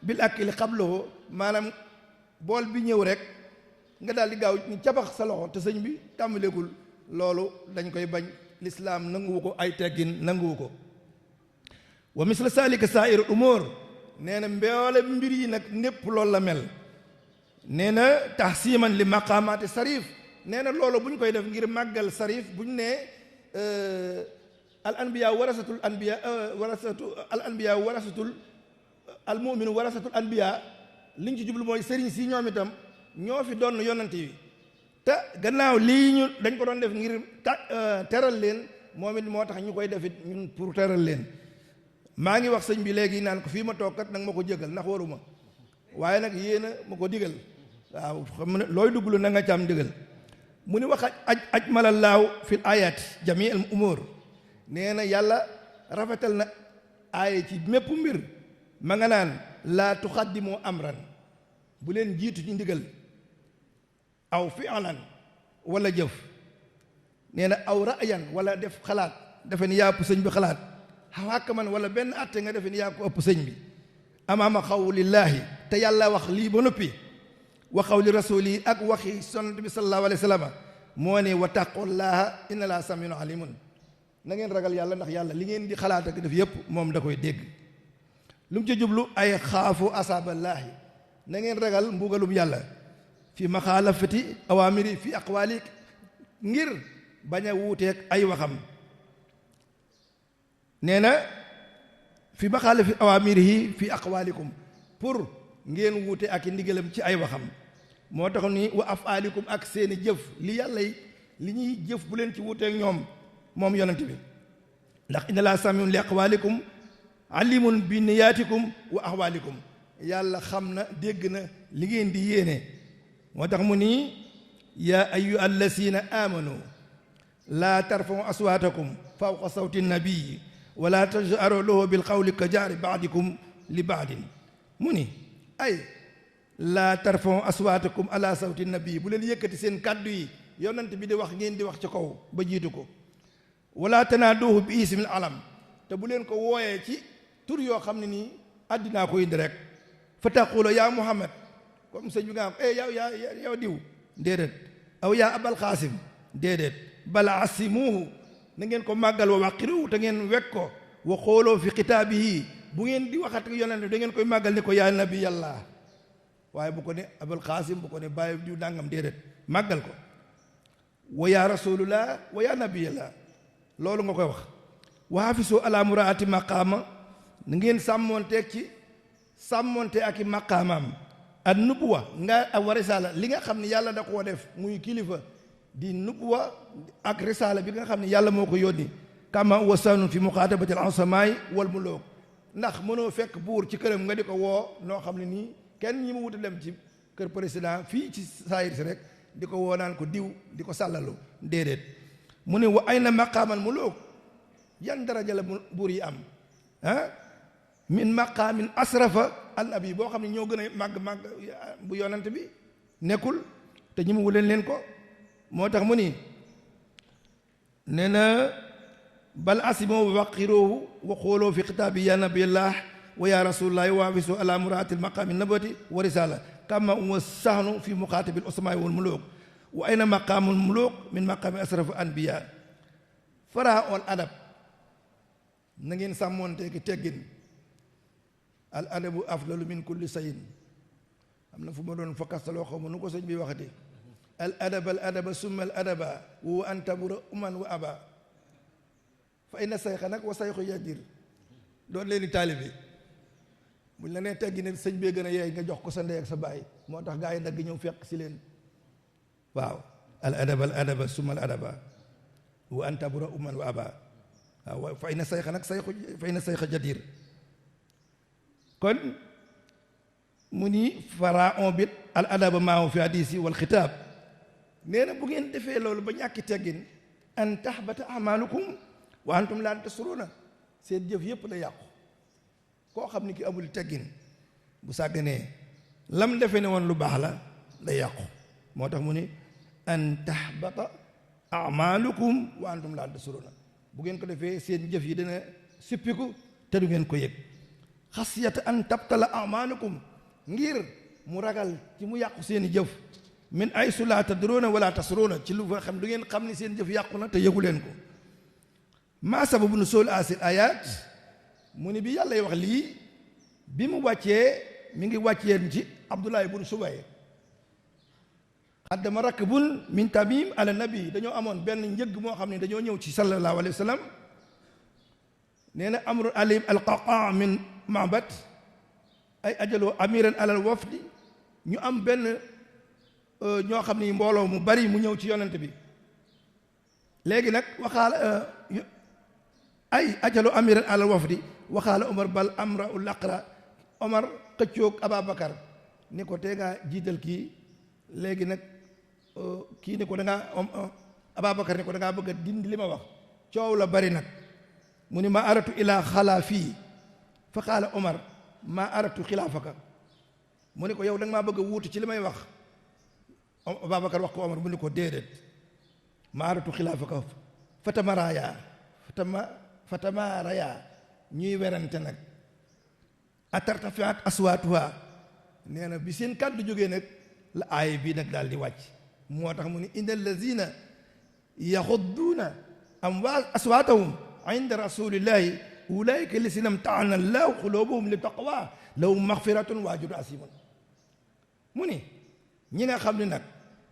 bil akli xabloo maanaam bool bi ñëw rek nga daal di gaaw ñu cabax sa loxo te sëñ bi tàmbaleegul loolu dañ koy bañ lislaam nanguwu ko ay teggin nanguwu ko wa misla salika saairu umur nee na mboole mbir yi nag népp loolu la mel nee na tahsiman li maqaamaati sarif nee na loolu bu ñu koy def ngir màggal sarif bu ñu nee al anbiya warasatul anbiya warasatul al muminu warasatul anbiya liñ ci jublu mooy sëriñ si ñoom itam ñoo fi doon yonante yi te gannaaw lii ñu dañ ko doon def ngir teral leen moom it moo tax ñu koy defit ñun pour teral leen maa ngi wax sëñ bi léegi naan ko fii ma toog kat nag ma ko jégal ndax waruma waaye nag yéena ma ko digal waaw xam ne looy dugglu na nga ci am digal mu ni wax ajmalallaahu fil ayat jami al umur nee na yàlla rafetal na aaya ci mépp mbir ma nga naan laa tuxaddimoo amran bu leen jiitu ci ndigal aw fi'lan wala jëf nee na aw ra'yan wala def xalaat defe ni yaa ëpp sëñ bi xalaat xawaaka man wala benn atte nga defe ni yaa ko ëpp sëñ bi amaama xawlillaahi te yàlla wax lii ba noppi wa xawli rasuuli ak waxi sonent bi sallallahu alayhi wa sallam moo ne wa taqullaaha inna laa samiun alimun na ngeen ragal yàlla ndax yàlla li ngeen di xalaat ak def yépp moom da koy dégg lu mu ci jublu ay xaafu asaaballaahi na ngeen ragal mbugalum yàlla fi maxaalafati awaamiri fi aqwaali ngir bañ a wuuteeg ay waxam nee na fi maxaalafati awaamirihi fi aqwaalikum pour ngeen wuute ak i ndigalam ci ay waxam moo tax ni wa afaalikum ak seeni jëf li yàlla li ñuy jëf bu leen ci wuuteeg ñoom moom yonent bi ndax inna laa samiun li aqwaalikum alimun bi niyaatikum wa ahwaalikum yàlla xam na dégg na li ngeen di yéene moo tax mu nii yaa ayyuha allazina amanu laa tarfau aswaatakum fawqa sawti nabii wala tajharu lahu bil qawli ka jahri baadikum li baadin mu ni ay laa tarfau aswaatakum ala sawti nabii bu leen yëkkati seen kàddu yi yonent bi di wax ngeen di wax ci kaw ba jiitu ko wala tanaaduhu bi ismil alam te bu leen ko wooyee ci tur yoo xam ne nii àddinaa ko indi rek fa taqula yaa muhammad comme sëñ bi nga am yow diw déedéet aw yaa abal xaasim déedéet bala asimuhu na ngeen ko màggal wa waqiruhu te ngeen wekk ko wa xooloo fi kitaabihi bu ngeen di waxat yonent da ngeen koy màggal ni ko yaa nabi yàlla waaye bu ko ne abal xaasim bu ko ne bàyyi diw dàngam déedéet màggal ko wa yaa rasulullah wa yaa nabi yàlla loolu nga koy wax wa hafisu ala muraati maqaama na ngeen sàmmonte ak i maqaamaam ak nubuwa nga ak wa risaala li nga xam ne yàlla da koo def muy kilifa di nubuwa ak risaala bi nga xam ne yàlla moo ko yónni kama wasanun fi muxaatabati al ansamaay wal muluk ndax mënoo fekk buur ci këram nga di ko woo noo xam ne nii kenn ñi mu wuta dem ci kër président fii ci saayir si rek di ko woo naan ko diw di ko sàllalu déedéet mu ne wa ayna maqaamal muluk yan daraja la buur yi am min maqaamin asrafa an abi boo xam ne ñoo gën a màgg bu yonante bi nekkul te ñi mu wuleen leen ko moo tax mu ni nee na bal asimo wa waqiroohu wa xooloo fi xitaabi ya nabiyallah wa ya rasulullahi wa afisu ala muraati maqaami nabati wa risala kama wa sahnu fi muxaatabil usamaay wal muluk wa ayna maqaamul muluk min maqaami asrafa anbiya fara ol adab na ngeen sàmmoonte ki teggin al adabu afdalu min kulli sayin am na fu ma doon fakkastaloo xaw ma nu ko sëñ bi waxati al adaba summa al adaba wa an tabura uman wa aba fa inna sayxa nag wa sayxu yadir doon leen di taalibe buñ la nee teggi ne sëñ bee gën a yeey nga jox ko sa ndey ak sa baay moo tax gaa yi nag ñëw fekk si leen waaw al adaba summa al adaba wa an tabura uman wa aba waaw fa inna sayxa nag sayxa jadir kon mu ni faraon bit al adaba maahu fi hadisi wal xitaab nee na bu ngeen defee loolu ba ñàkki teggin an tahbata amalukum wa antum laa tashuruna seen jëf yépp la yàqu koo xam ni ki amul teggin bu sàgganee lam defe ne woon lu baax la day yàqu moo tax mu ni an tahbata amalukum wa antum laa tashuruna bu ngeen ko defee seen jëf yi dina sippiku te du ngeen ko yëg xasiyata an tabtala amalukum ngir mu ragal ci mu yàqu seeni jëf min aysu laa tadruuna wala tasruuna ci lu fa xam du ngeen xam ni seen jëf yàqu na te yëgu leen ko maa sababu nuzuul asil ayat mu ni bi yàlla y wax lii bi mu wàccee mi ngi wàcceen ci Abdullah ibn Subayr xaddama rakbun min tamim ala nabi dañoo amoon benn njëgg moo xam ne dañoo ñëw ci sallallahu alayhi wa sallam nee na amru alim alqaqa min mabat ay ajaloo amiran alal wafdi ñu am benn ñoo xam ni mbooloo mu bari mu ñëw ci yonent bi léegi nag waxaala ay ajaloo amiran alal wafdi waxaala Omar bal amra ul aqra Omar xëccoog Ababacar ni ko tee ngaa jiital kii léegi nag kii ni ko da ngaa Ababacar ni ko da ngaa bëgg a dindi li ma wax coow la bari nag mu ni ma aratu ilaa xalaa fii fa qaala Omar ma aratu xilaafaka mu ni ko yow da nga maa bëgg a wuutu ci li may wax Ababacar wax ko Omar mu ni ko déedéet ma aratu xilaafaka fatamaraya ñuy werante nag atartafiat aswaatuha nee na bi seen kàddu jógee nag la aaya bii nag daal di wàcc moo tax mu ni inna allazina yaxudduuna aswaatahum inda rasulillahi ulaika lisina mtaana allahu xulubuhum li taqwa lahum maxfiratun wa ajrun asimun mu ni ñi nga xam ne nag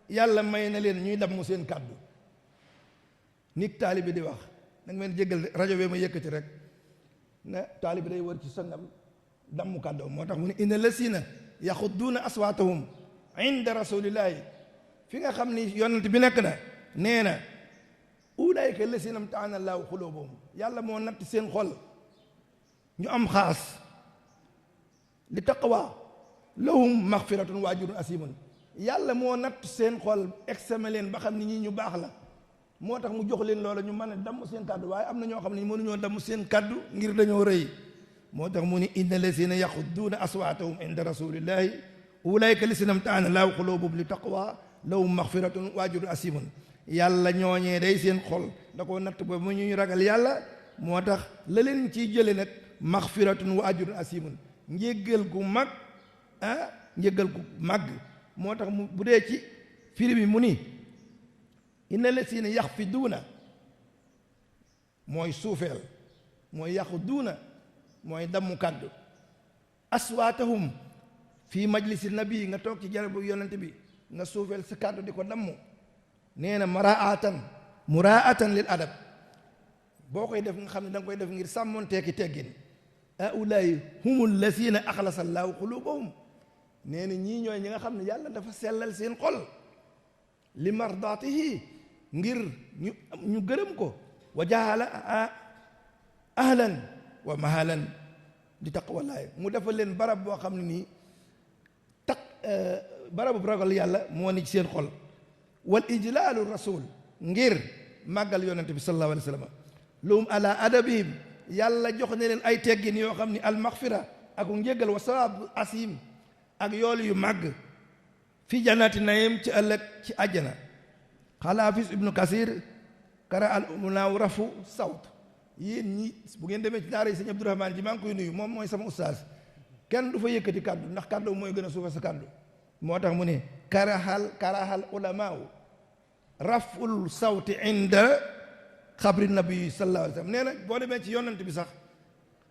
yàlla may na leen ñuy damm seen kàddu nit taalibi di wax nag meen jéggal rajo bi ma yëkkati rek ne taalibi day wër ci sangam damm kàddu moo tax mu ne inna lasina yaxudduuna aswaatahum inda rasulillahi fi nga xam ni yonent bi nekk na nee na ulaayka lasina mtaana allahu xulubuhum yàlla moo natt seen xol ñu am xaas li taqwa lahum maxfiratun wa ajrun asimun yàlla moo natt seen xol examen leen ba xam ni ñii ñu baax la moo tax mu jox leen loola ñu mën a damm seen kàddu waaye am na ñoo xam ne mënuñoo damm seen kàddu ngir dañoo rëy moo tax mu ni inna lazina yaxudduuna aswaatahum inda rasulillahi ulaayka lazina mtaana allahu qulubuhum li taqwa lahum maxfiratun wa ajrun asimun yàlla ñooñee day seen xol da ko natt ba mu ñuy ragal yàlla moo tax la leen ciy jële nag maxfiratun wa ajrun asimun njéggal gu mag njéggal gu mag moo tax mu bu dee ci firi bi mu ni inna lazina yaxfiduuna mooy suufeel mooy yaxuduuna mooy dammu kàddu aswaatahum fii majlisi nabi nga toog ci jarabu yonent bi nga suufeel sa kàddu di ko dammu nee na muraatan lil adab boo koy def nga xam ne da nga koy def ngir sàmmoon teeki teggin aulaay humul lazina axlasa allaahu qulubahum nee na ñii ñooy ñi nga xam ne yàlla dafa sellal seen xol li mardaatihi ngir ñu gërëm ko wa jaala ahlan wa mahalan di taqwallaay mu dafa leen barab boo xam ne nii barabu ragal yàlla moo ni ci seen xol wal ijlaalu rasul ngir màggal yonente bi sallallahu alayhi wa sallam luum ala adabihim yàlla jox ne leen ay teggin yoo xam ni almaxfira ak njéggal wa sawaab asim ak yool yu màgg fi jannati nayim ci ëllëg ci àjjana xalaafis ibnu kasir kara al munaaw rafu sawt yéen ñi bu ngeen demee ci daara yi sëñ Abdourahmaan ji maa ngi koy nuyu moom mooy sama ustaas kenn du fa yëkkati kàddu ndax kàddu mooy gën a suufa sa kàddu moo tax mu ne karahal ulamaaw raful sawti inda xabri nabi sallallahu alayhi wa sallam nee na boo demee ci yonent bi sax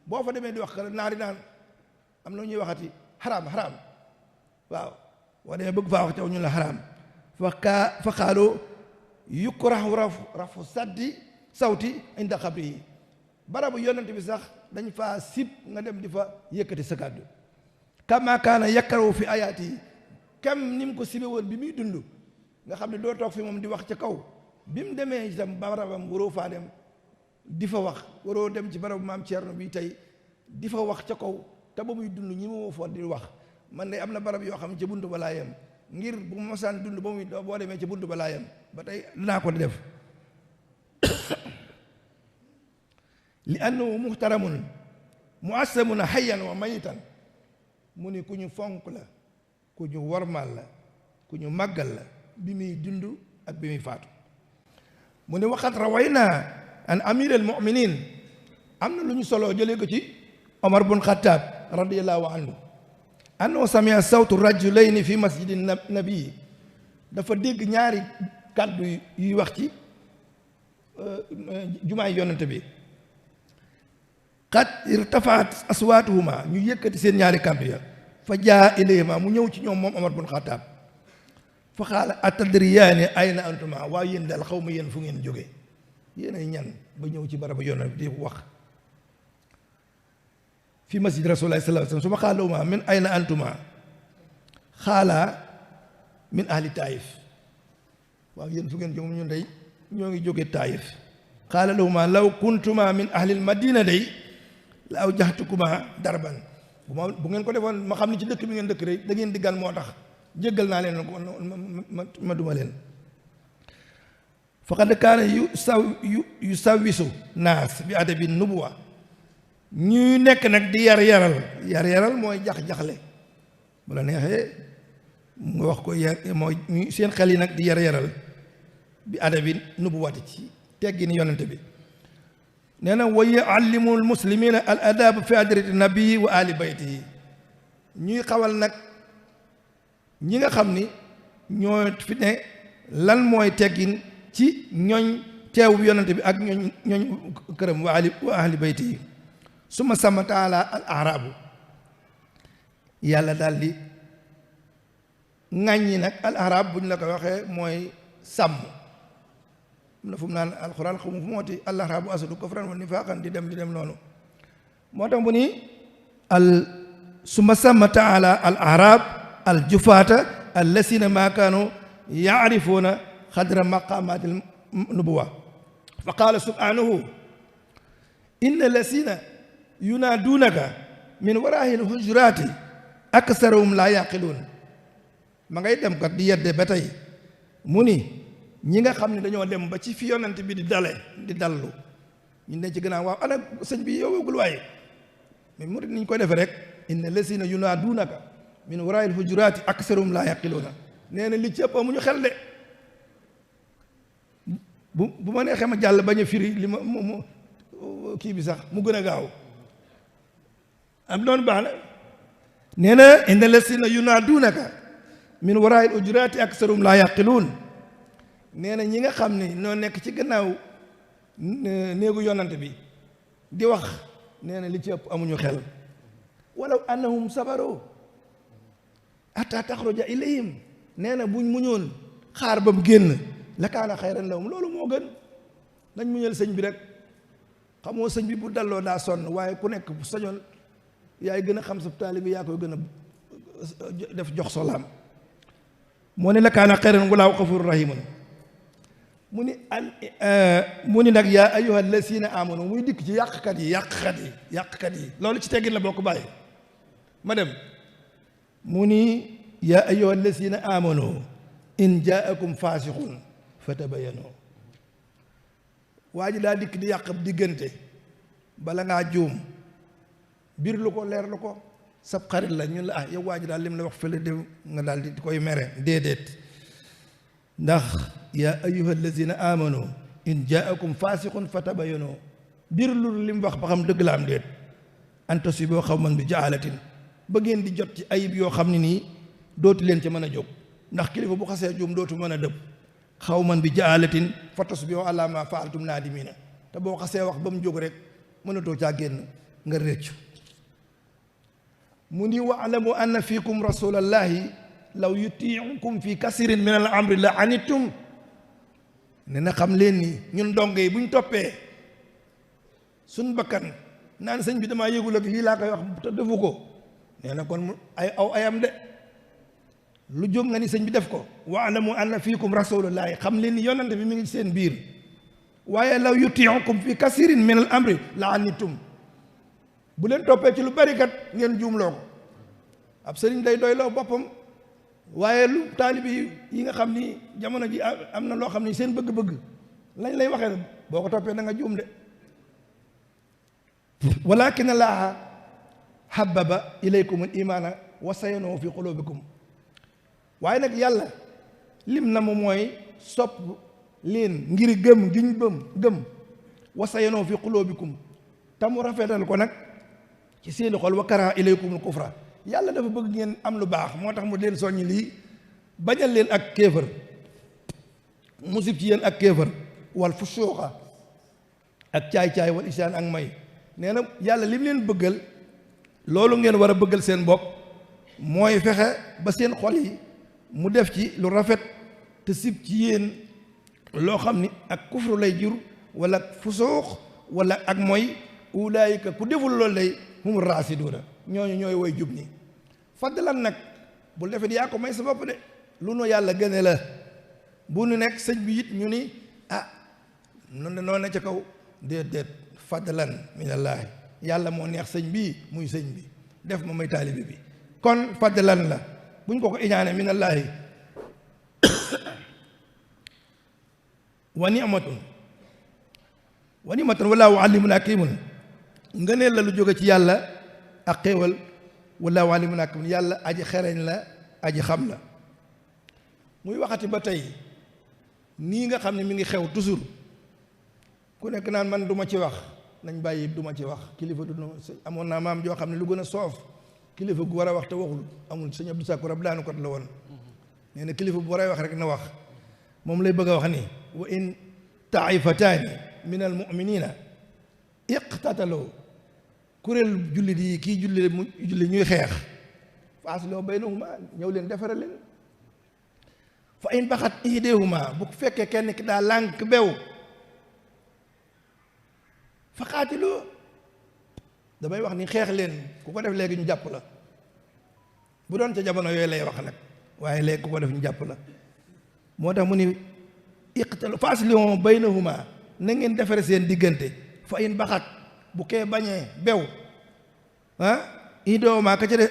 boo fa demee di wax naari naan am na ñuy waxati xaraam waaw boo demee bëgg faa wax taw ñu la xaraam fa xaalu yukrahu rafu saddi sawti inda xabri yi barabu yonent bi sax dañ faa sib nga dem di fa yëkkati sa kàddu kama kaana yakrahu fi ayaati yi kam ni mu ko sibe woon bi muy dund nga xam ne doo toog fi moom di wax ca kaw bi mu demee itam barabam waroo faa dem di fa wax waroo dem ci barabu maam Thierno bi tey di fa wax ca kaw te ba muy dund ñi ma foon di wax man de am na barab yoo xam ne ca buntu ba laa yem ngir bu ma mosaan dund ba muy boo demee ca buntu ba laa yem ba tey dinaa ko def li annahu muhtaramun muassamun hayyan wa mayitan mu ni ku ñu fonk la ku ñu wormaal la ku ñu màggal la bi muy dund ak bi muy faatu mu ne waxat rawayna an amir al muminin am na lu ñu soloo jëlee ko ci Omar bun Xattaab radiyallahu anhu annahu samia sawtu rajulayni fi masjidi nabii dafa dégg ñaari kàddu yuy wax ci jumaay yonent bi qad irtafaat aswaatuhuma ñu yëkkati seen ñaari kàddu ya fa jaa ilayhima mu ñëw ci ñoom moom Omar bun Xattaab fa qaala atadriyaani ayna antuma waaw yéen daal xaw ma yéen fu ngeen jógee yéen ay ñan ba ñëw ci barabu yonent bi di wax fi masjid rasulillahi sallallahu alayhi wasallam su ma xaalawuma min ayna antuma xaala min ahli taayif waaw yéen fu ngeen jóg ñun day ñoo ngi jóge taayif xaala lahuma law kuntuma min ahlil madina day la aw jaxtukuma darban bu ngeen ko defoon ma xam ne ci dëkk bi ngeen dëkk rek da ngeen di gan moo tax jéggal naa leen ko ma duma leen faqad kaana yu sawisu naas bi adabi nubuwa ñuy nekk nag di yar-yaral mooy jax-jaxle bu la neexee nga wax ko yar mooy seen xel yi nag di yar-yaral bi adabi nubuwati ci teggi ni yonente bi nee na wa yuallimu almuslimina al adab fi adrati nabii wa ali baytihi ñuy xawal nag ñi nga xam ni ñoo fi ne lan mooy teggin ci ñooñ teew yonente bi ak ñooñ këram wa ahli baytihi summa sama taala al arabu yàlla daal di ŋàññi nag al arab bu ñu la ko waxee mooy sàmm am na fu mu naan alxuraan xamu fu mooti al arabu asadu kufran wa nifaqan di dem noonu moo tax bu ni summa sama taala al arab al jufaata allasina ma kaanu yaarifuuna xadra maqamaati nubuwa fa qaala subhanahu inna lasina yunaaduunaka min waraahi lhujuraati aksaruhum laa yaqiluun ma ngay dem kat di yedde ba tey mu ni ñi nga xam ne dañoo dem ba ci fi yonent bi di dallu ñu ne ci gannaaw waaw ana sëñ bi yowagul waaye mais murid niñ ko defee rek inna lasina yunaaduunaka min waraahi lhujuraati aksaruhum laa yaqiluuna nee na li ci ëpp amuñu xel de bu ma neexee ma jàll bañ a firi li ma kii bi sax mu gën a gaaw am doon baax na nee na inna lasina yunaaduunaka min waraa'il hujuraati aksaruhum laa yaqiluun nee na ñi nga xam ne noo nekk ci gannaaw néegu yonante bi di wax nee na li ci ëpp amuñu xel walaw annahum sabaroo hatta taxruja ilayhim nee na buñ muñoon xaar ba mu génn la kaana xayran lahum loolu moo gën nañ muñal sëñ bi rek xamoo sëñ bi bu dalloo daa sonn waaye ku nekk bu sañoon yaay gën a xam sa taalibi yaa koy gën a def jox solaam moo ne la kaana xayran walaahu xafurun rahimun mu ni nag yaa ayyuha allazina amanu muy dikk ci yàqkat yi loolu ci teggin la boo ko bàyyi ma dem mu ni yaa ayyuha allazina amanu in jaakum faasiqun fatabayanu waa ji daa dikk di yàq diggante bala ngaa juum biir lu ko leer lu ko sab xarit la ñun la yow waa ji daal lim la wax fële dem nga daal di koy mere déedéet ndax yaa ayyuha allazina amanu in jaakum faasiqun fatabayanu biir lu lim wax ba xam dëgg la am déet an tusibu qawman bi jaalatin ba ngeen di jot ci ayib yoo xam ne nii dootu leen ca mën a jóg ndax kilifa bu xasee juum dootu mën a dëpp xawman bi jaalatin fa tusbihu ala ma faaltum naadimina te boo xasee wax ba mu jóg rek mënatoo caa génn nga réccu mu ni waalamu anna fiikum rasulallahi law yutiicukum fi kasirin min al amri la anittum ne na xam leen ni ñun ndongo yi bu ñu toppee suñ bakkan naan sëñ bi damaa yëgul ak lii laa koy wax te defu ko nee na kon ayam de lu jóg nga ni sëñ bi def ko waalamu anna fiikum rasulullahi xam leen ni yonante bi mi ngi seen biir waaye law yutiicukum fi kasirin min al amri la anittum bu leen toppee ci lu bari kat ngeen juumloo ko ab sëriñ day doyloo boppam waaye lu taalibi yi nga xam ni jamono ji am na loo xam ni seen bëgg-bëgg lañ lay waxee boo ko toppee da nga juum de walakin allaha habbaba ilaykum al imana wa sayyanahu fi qulubikum waaye nag yàlla lim na mu mooy sopp leen ngir gëm gi ñu gëm wa sayyanahu fi qulubikum te mu rafetal ko nag ci seeni xol wa karaha ilaykum al kufra yàlla dafa bëgg ngeen am lu baax moo tax mu leen soññi lii bañal leen ak kéefër musib ci yéen ak kéefër wal fusuuqa ak caay-caay wal isaan ak may nee na yàlla li mu leen bëggal loolu ngeen war a bëggal seen bopp mooy fexe ba seen xol yi mu def ci lu rafet te sib ci yéen loo xam ni ak kufru lay jur wala fusuuq wala ak mooy ulaayika ku deful loolu lay hum raasiduuna ñooñu ñooy woy jub ni fadlan nag bu defet yaa ko may sa bopp de lu nu yàlla gëne la bu nu nekk sëñ bi it ñu ni noonu ne ca kaw déet fadlan minallaahi yàlla moo neex sëñ bii muy sëñ bi def ma may taalibe bi kon fadlan la buñ ko iñaane minallaahi wa ni'matun wallaahu aliimun hakiimun ngëneel la lu jóge ci yàlla ak xéewal wallaahu aliimun hakiimun yàlla aji xereñ la aji xam la muy waxati ba tey nii nga xam ne mi ngi xew toujours ku nekk naan man du ma ci wax nañ bàyyi du ma ci wax kilifa du amoon naa maam joo xam ne lu gën a soof kilifa gu war a wax te waxul amul sëñ Abdou Sakkour ab daanu kot la woon nee na kilifa bu war a wax rek na wax moom lay bëgg a wax nii wa in taifataani min al muminina iqtataloo kuréel jullit yi kii julli ñuy xeex fa aslihuu baynahuma ñëw leen defare leen fa in baxat ihdahuma bu fekkee kenn ki daa lànk bew fa qaatiloo damay wax ni xeex leen ku ko def léegi ñu jàpp la bu doon ca jamono yooyu lay wax nag waaye léegi ku ko def ñu jàpp la moo tax mu ni iqtalu fa aslihuu baynahuma na ngeen defare seen diggante fa in baxat bu kee bañee bew ihdahuma ka ca des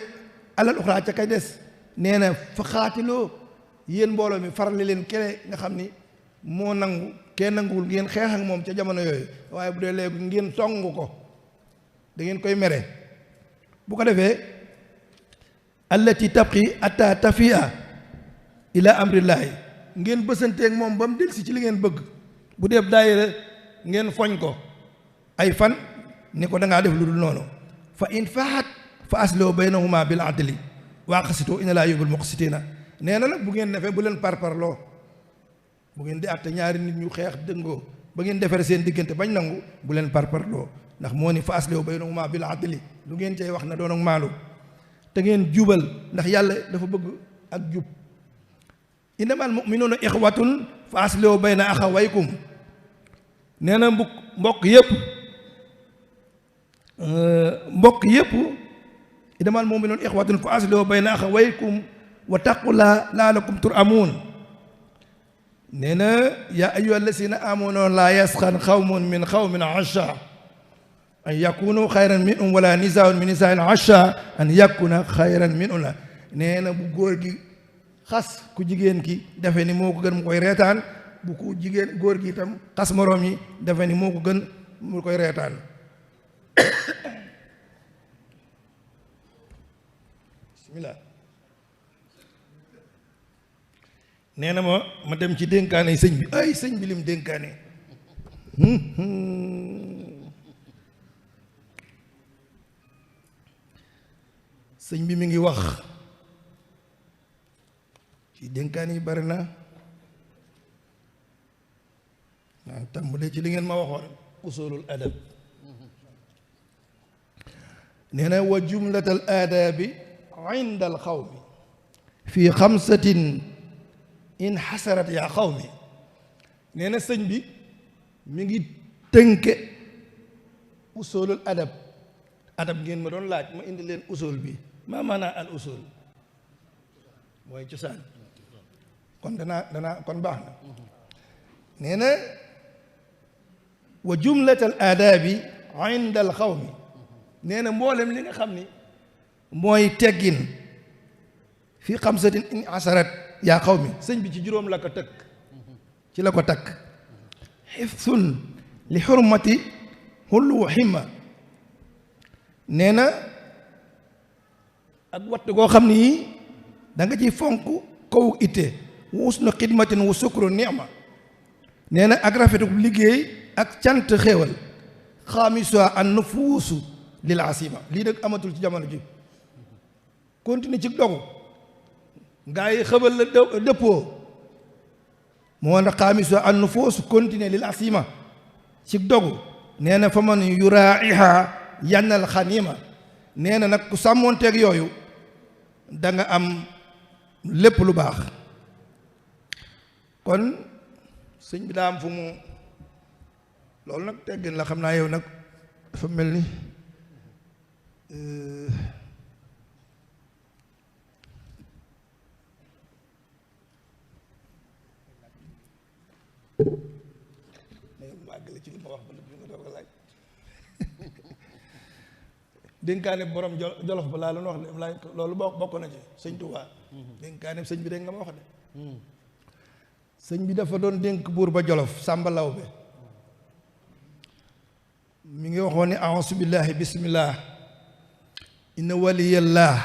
alal uxraa ca kay des nee na fa qaatiloo yéen mbooloo mi farali leen kele nga xam ni moo nangu kee nanguwul ngeen xeex ak moom ca jamono yooyu waaye bu dee léegi ngeen song ko da ngeen koy mere bu ko defee allati tabqi atta tafia ila amrillahi ngeen bësanteeg moom ba mu delsi ci li ngeen bëgg bu dee daayira ngeen foñ ko ay fan ni ko dangaa def lu dul noonu fa in fahat fa aslihu baynahuma bil adli wa aqsitu inna laa yuhibbul muqsitina nee na nag bu ngeen defee bu leen parparloo bu ngeen di àtte ñaari nit ñu xeex dëngoo ba ngeen defare seen diggante bañ nangu bu leen parparloo ndax moo ni fa aslihu baynahuma bil adli lu ngeen cay wax na doon ak maalu te ngeen jubal ndax yàlla dafa bëgg ak jub innamal mu'minuuna ixwatun fa aslihu bayna axawaykum nee na mbokk yëpp innamal mu'minuuna ixwatun fa aslihu bayna axawaykum wa taqullaaha la'allakum turhamuun nee na yaa ayyuha allazina amanu laa yasxar xawmun min xawmin ashaa an yakunu xayran minhum wala nisaa'un min nisaa'in ashaa an yakuna xayran minhunna nee na bu góor gi xas ku jigéen ki defe ni moo ko gën mu koy reetaan bu ku jigéen góor gi itam xas moroom yi defe ni moo ko gën mu koy reetaan bismillah nee na ma dem ci dénkaane sëñ bi ay sëñ bi lim dénkaane sëñ bi mi ngi wax ci dénkaane yi bari na waaw tàmbalee ci li ngeen ma waxoon usulul adab nee na wa jumlatal aadabi inda al xawmi fi xamsatin in xasarat yaa xawmi nee na sëñ bi mi ngi tënke usulul adab ngeen ma doon laaj ma indi leen usul bi maa maanaa al usul mooy cosaan kon danaa kon baax na nee na wa jumlatal aadaabi inda al xawmi nee na mboolem li nga xam ni mooy teggin fi xamsatin in xasarat yaa xaw mi sëñ bi ci juróom la ko tëkk ci la ko takk xifsun li xurmati xullu wa ximma nee na ak watt goo xam ni da nga ciy fonk kaw itte wa usnu xidmatin wa sukru ni'ma nee na ak rafetu liggéey ak cant xéewal xaamisuha an nufuusu lil asima lii nag amatul ci jamono ji continuer ci dogu gaa yi xëbal la dëppoo moo na xaamisu an nufuus continuer lil asima ci dogu nee na fa man yuraa'iha yannal xanima nee na nag ku sàmmoonteeg yooyu da nga am lépp lu baax. kon sëñ bi daa am fu mu loolu nag teggin la xam naa yow nag dafa mel ni màggale ci li ma wax ba li nga doog a laaj dénkaane borom jolof ba laa loon wax de laaj loolu bokk na ci sëñ Tuubaa dénkaane sëñ bi rek nga ma wax de sëñ bi dafa doon dénk buur ba jolof Sàmba Lawbe mi ngi waxoon ne a'uuzu billahi bismillah inna waliyallah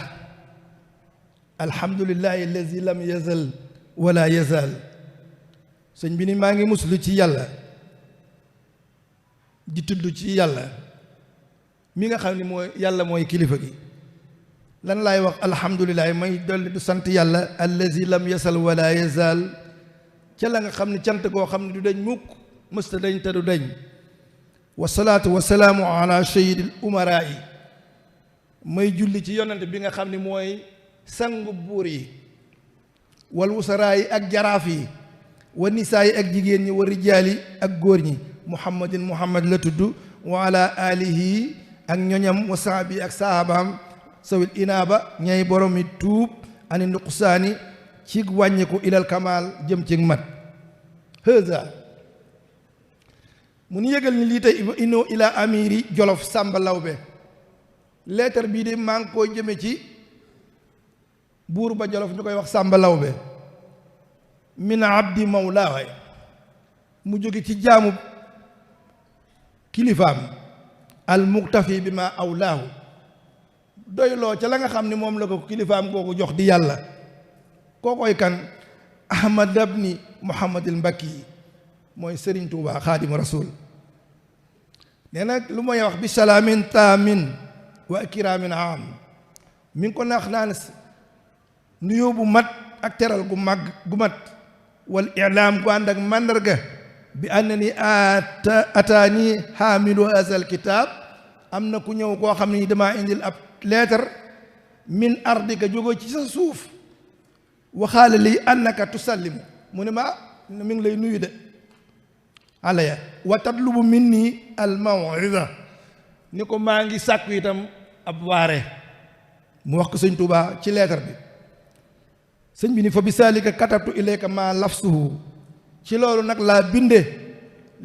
alhamdulillahi allazi lam yazal wala yazal sëñ bi ni maa ngi muslu ci yàlla di tudd ci yàlla mi nga xam ne mooy yàlla mooy kilifa gi lan laay wax alhamdulillahi may dolli du sant yàlla allazi lam yazal wala yazal ca la nga xam ne cant koo xam ne du dañ mukk mësta dañ te du dañ wasalaatu wasalaamu ala sayyidil umaraa yi may julli ci yonante bi nga xam ne mooy sangu buur yi wal wusaraa yi ak jaraaf yi wa nisaa yi ak jigéen ñi wa rijaal yi ak góor ñi muhammad la tudd wa ala alihi ak ñoñam wa sahbi ak sahabaam sawil inaaba ñay borom mi tuub ani nuqsaani ci wàññiku ilal kamal jëm ci mat hëza mu nu yëgal ni lii tey ino ila amiri jolof Sàmba Lawbe leetar bii de maa ngi koy jëme ci buur ba jolof ñu koy wax Sàmba Lawbe min abdi mawlaawe mu jóge ci jaamu kilifaam al muktafi bi ma awlaahu doyloo ca la nga xam ne moom la ko kilifaam kooku jox di yàlla kookoy kan ahmad ibni muhammadil mbakki mooy Sëriñ Tuuba xaadimu rasul nee nag lu may wax bi salaamin taamin wa kiraamin am mi ngi ko naax naan nuyoo bu mat ak teral gu màgg gu mat wal ilaam gu ànd ak màndarga bi ànd ni ataani haamilu azal kitaab am na ku ñëw koo xam ne damaa indil ab leetar min ardika jóge ci sa suuf waxaale lii annaka tusallimu mu ne ma mi ngi lay nuyu de alaya wa tatlubu minni al maw'iza ni ko maa ngi sàkku itam ab waare mu wax ko sëñ Tuubaa ci leetar bi sëñ bi ni fa bi saalika katabtu ilayka ma lafsuhu ci loolu nag laa binde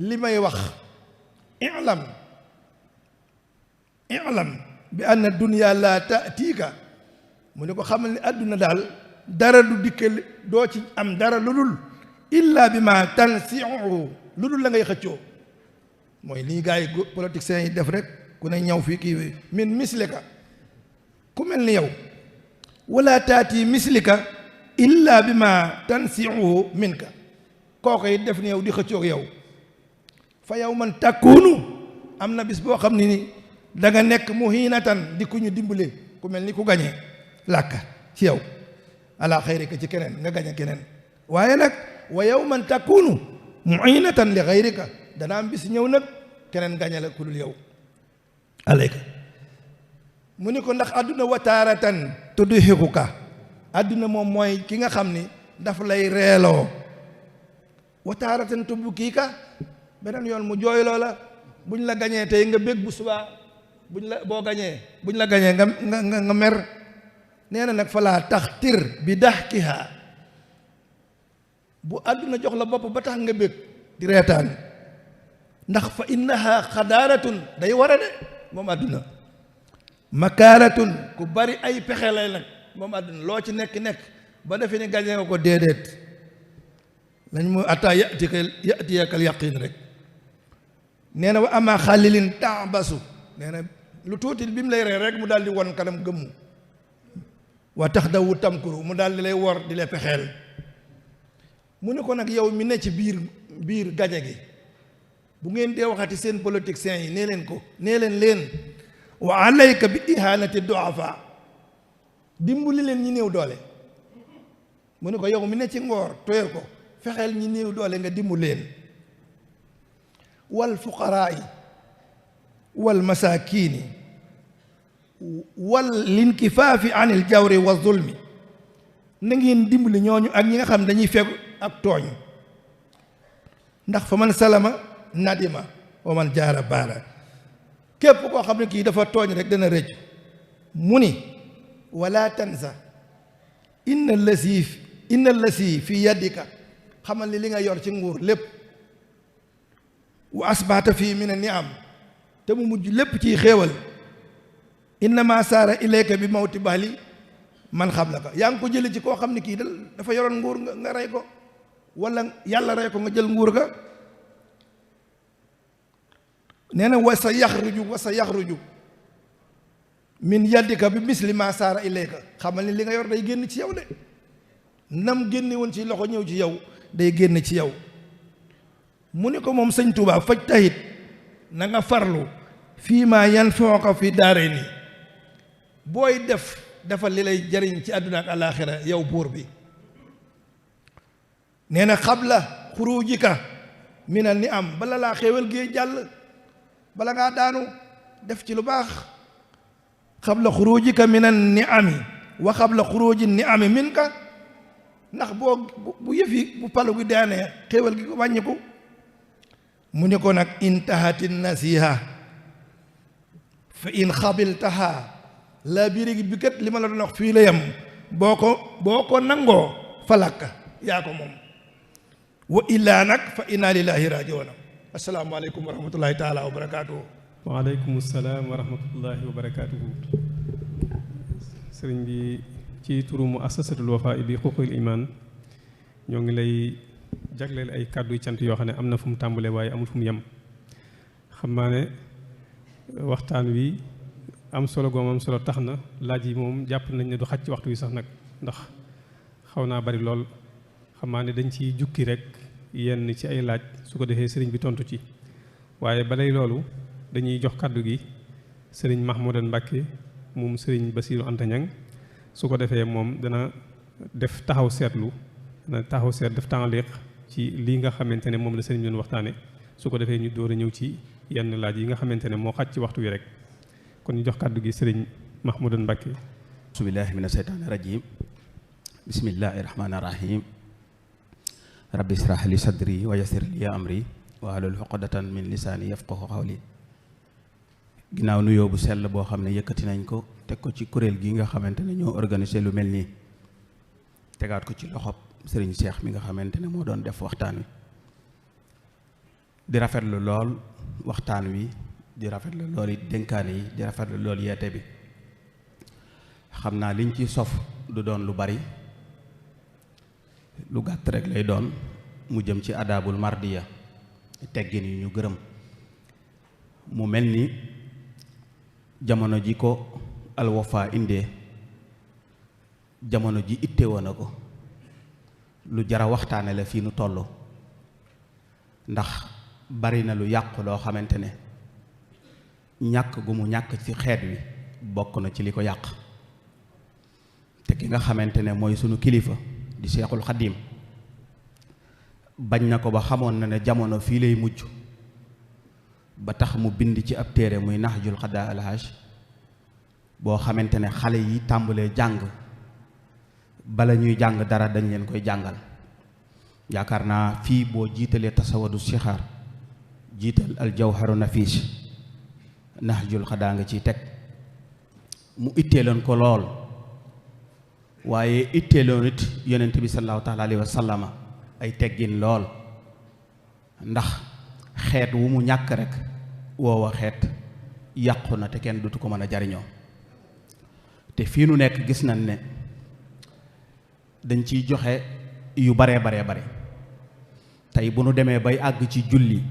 li may wax i'lam bi anna dunya la ta'tika mu ne ko xamal ni àdduna daal dara du dikkal doo ci am dara lu dul illa bi ma tansi'uhu lu dul la ngay xëccoo mooy lii gars yi politiciens yi def rek ku ne ñëw fii kii min mislika ku mel ni yow wala taati mislika illa bi ma tansi'uhu minka kooku it def ni yow di xëccoog yow fa yow man takkuunu am na bis boo xam ne ni da nga nekk muhinatan di ku ñu dimbale ku mel ni ku gañee làkka ci yow ala xayrika ci keneen nga gañe keneen waaye nag wa yow man takkuunu muhinatan li xayrika dana am bis ñëw nag keneen gañe la ku dul yow alayka mu ni ko ndax àdduna wataaratan tudhikuka àdduna moom mooy ki nga xam ni daf lay reeloo wataaratan tubkiika beneen yoon mu jooyloo la buñ la gañee tey nga bég bu subaa buñ la gañee nga mer nee na nag falaa taxtir bi daxkiha bu àdduna jox la bopp ba tax nga bég di reetaan ndax fa innaha xadaaratun day war a de moom àdduna makaaratun ku bari ay pexe lay nag moom àdduna loo ci nekk ba defe ni gañee nga ko déedéet lañ mu ataa yatiyakal yaqiin rek nee na wa ama xalilin taabasu nee na lu tuuti bi mu lay ree rek mu daal di won kanam gëmmu wa tax dawu tamkuru mu daal di lay wor di lay pexeel mu ne ko nag yow mi ne ci biir gañe gi bu ngeen dee waxati seen politiciens yi nee leen wa alayka bi ihanati duafa dimbali leen ñi néew doole mu ne ko yow mi ne ci ngoor toyal ko fexeel ñi néew doole nga dimbali leen wal fuqaraa'i wal masaakiini wal linkifaafi anil jawri wa zulmi na ngeen dimbali ñooñu ak ñi nga xam dañuy fegu ak tooñ ndax fa man salama nadima wa man jaara baara képp koo xam ne kii dafa tooñ rek dana rëcc mu ni wala tansa inna lasi fi yadika xamal ni li nga yor ci nguur lépp wa asbaata fii min ni'am te mu mujj lépp ciy xéewal innama saara ilayka bi mawti bali man xablaka yaa ngi ko jële ci koo xam ne kii dafa yoroon nguur nga rey ko wala yàlla rey ko nga jël nguur ga nee na wa sa yaxruju min yaddika bi misli ma saara ilayka xamal ni li nga yor day génn ci yow de nam génne woon ci loxo ñëw ci yow day génn ci yow mu ne ko moom sëñ Tuubaa faj tahit na nga farlu fii ma yanfa'uka fi daarayni booy defal li lay jariñ ci àdduna ak alaaxira yow buur bi nee na xabla xurujika mina ni am bala laa xéewal gee jàll bala ngaa daanu def ci lu baax xabla xurujika mina ni ami wa xabla xuruji ni ami min ka ndax bu yëfi bu palu gi daanee xéewal gi ko wàññiku mu ne ko nag intahati nasiha fa in xabiltaha laa biiri bi kat li ma la doon wax fii la yem boo ko nangoo falakka yaa ko moom wa illaa nag fa inna lillahi rajiuna assalaamu aleykum wa rahmatullahi taala wa barakaatuhu waaleykum salaam wa rahmatullahi wa barakaatuhu sëriñ bi ci turu mu assasatul wafa bi xuquqil iman ñoo ngi lay jagleel ay kàddu cant yoo xam ne am na fu mu tàmbalee waaye amul fu mu yem xam naa ne waxtaan wi am solo goom am solo tax na laaj yi moom jàpp nañ ne du xaj ci waxtu wi sax nag ndax xaw naa bari lool xam naa ne dañ ciy jukki rek yenn ci ay laaj su ko defee sëriñ bi tontu ci waaye balay loolu dañuy jox kàddu gi sëriñ Mahmoudan Mbàkke moom sëriñ Basiiru Anta Ñaŋ su ko defee moom dana def taxaw seetlu def taaliq ci lii nga xamante ne moom la sëriñ doon waxtaane su ko defee ñu door a ñëw ci yenn laaj yi nga xamante ne moo xaj ci waxtu wi rek kon ñu jox kàddu gi sëriñ Mahmoudan Mbàkke auzu billaahi mina sheytaani rajiim bismillaahi rahmaani rahiim rabbi israh li sadri wa yassir li amri wahlul uqdatan min lisaani yafqahu qawli ginnaaw nuyoo bu sell boo xam ne yëkkati nañ ko teg ko ci kuréel gi nga xamante ne ñoo organisé lu mel nii tegaat ko ci loxob sëriñ Cheikh mi nga xamante ne moo doon def waxtaan wi di rafetlu lool waxtaan wi di rafetlu lool it dénkaane yi di rafetlu lool yeete bi xam naa liñ ci sof du doon lu bari lu gàtt rek lay doon mu jëm ci adaabul mardiya teggin yu ñu gërëm mu mel ni jamono ji ko alwafa indee jamono ji itte woon na ko lu jara waxtaane la fii nu toll ndax bari na lu yàqu loo xamante ne ñàkk gu mu ñàkk ci xeet wi bokk na ci li ko yàq te ki nga xamante ne mooy sunu kilifa di Seexul Xadiim bañ na ko ba xamoon na ne jamono fii lay mujj ba tax mu bind ci ab téere muy Nahjul Qadaa al Haaj boo xamante ne xale yi tàmbalee jàng bala ñuy jàng dara dañ leen koy jàngal yaakaar naa fii boo jiitalee tasawadu sixaar jiital al jawharu nafiis Nahjul Qadaa nga ciy teg mu itteeloon ko lool waaye itteeloon it yonent bi sallallahu taala alayhi wa sallama ay teggin lool ndax xeet wu mu ñàkk rek woowa xeet yàqu na te kenn dutu ko mën a jariñoo te fii nu nekk gis nañ ne dañ ciy joxe yu bare tey bu nu demee bay àgg ci julli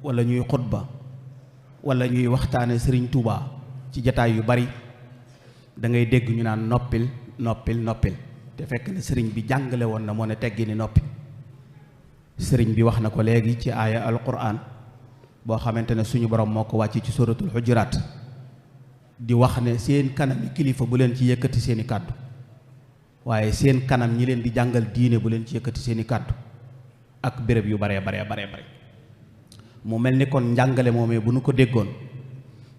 wala ñuy xutba wala ñuy waxtaane sëriñ Tuubaa ci jataay yu bari da ngay dégg ñu naan noppil te fekk ne sëriñ bi jàngale woon na moo ne teggi ni noppi sëriñ bi wax na ko léegi ci aaya alquran boo xamante ne suñu borom moo ko wàcc ci suratul xujuraat di wax ne seen kanami kilifa bu leen ci yëkkati seeni kàddu waaye seen kanam ñi leen di jàngal diine bu leen ci yëkkati seeni kàddu ak béréb yu bare mu mel ni kon njàngale moomee bu nu ko déggoon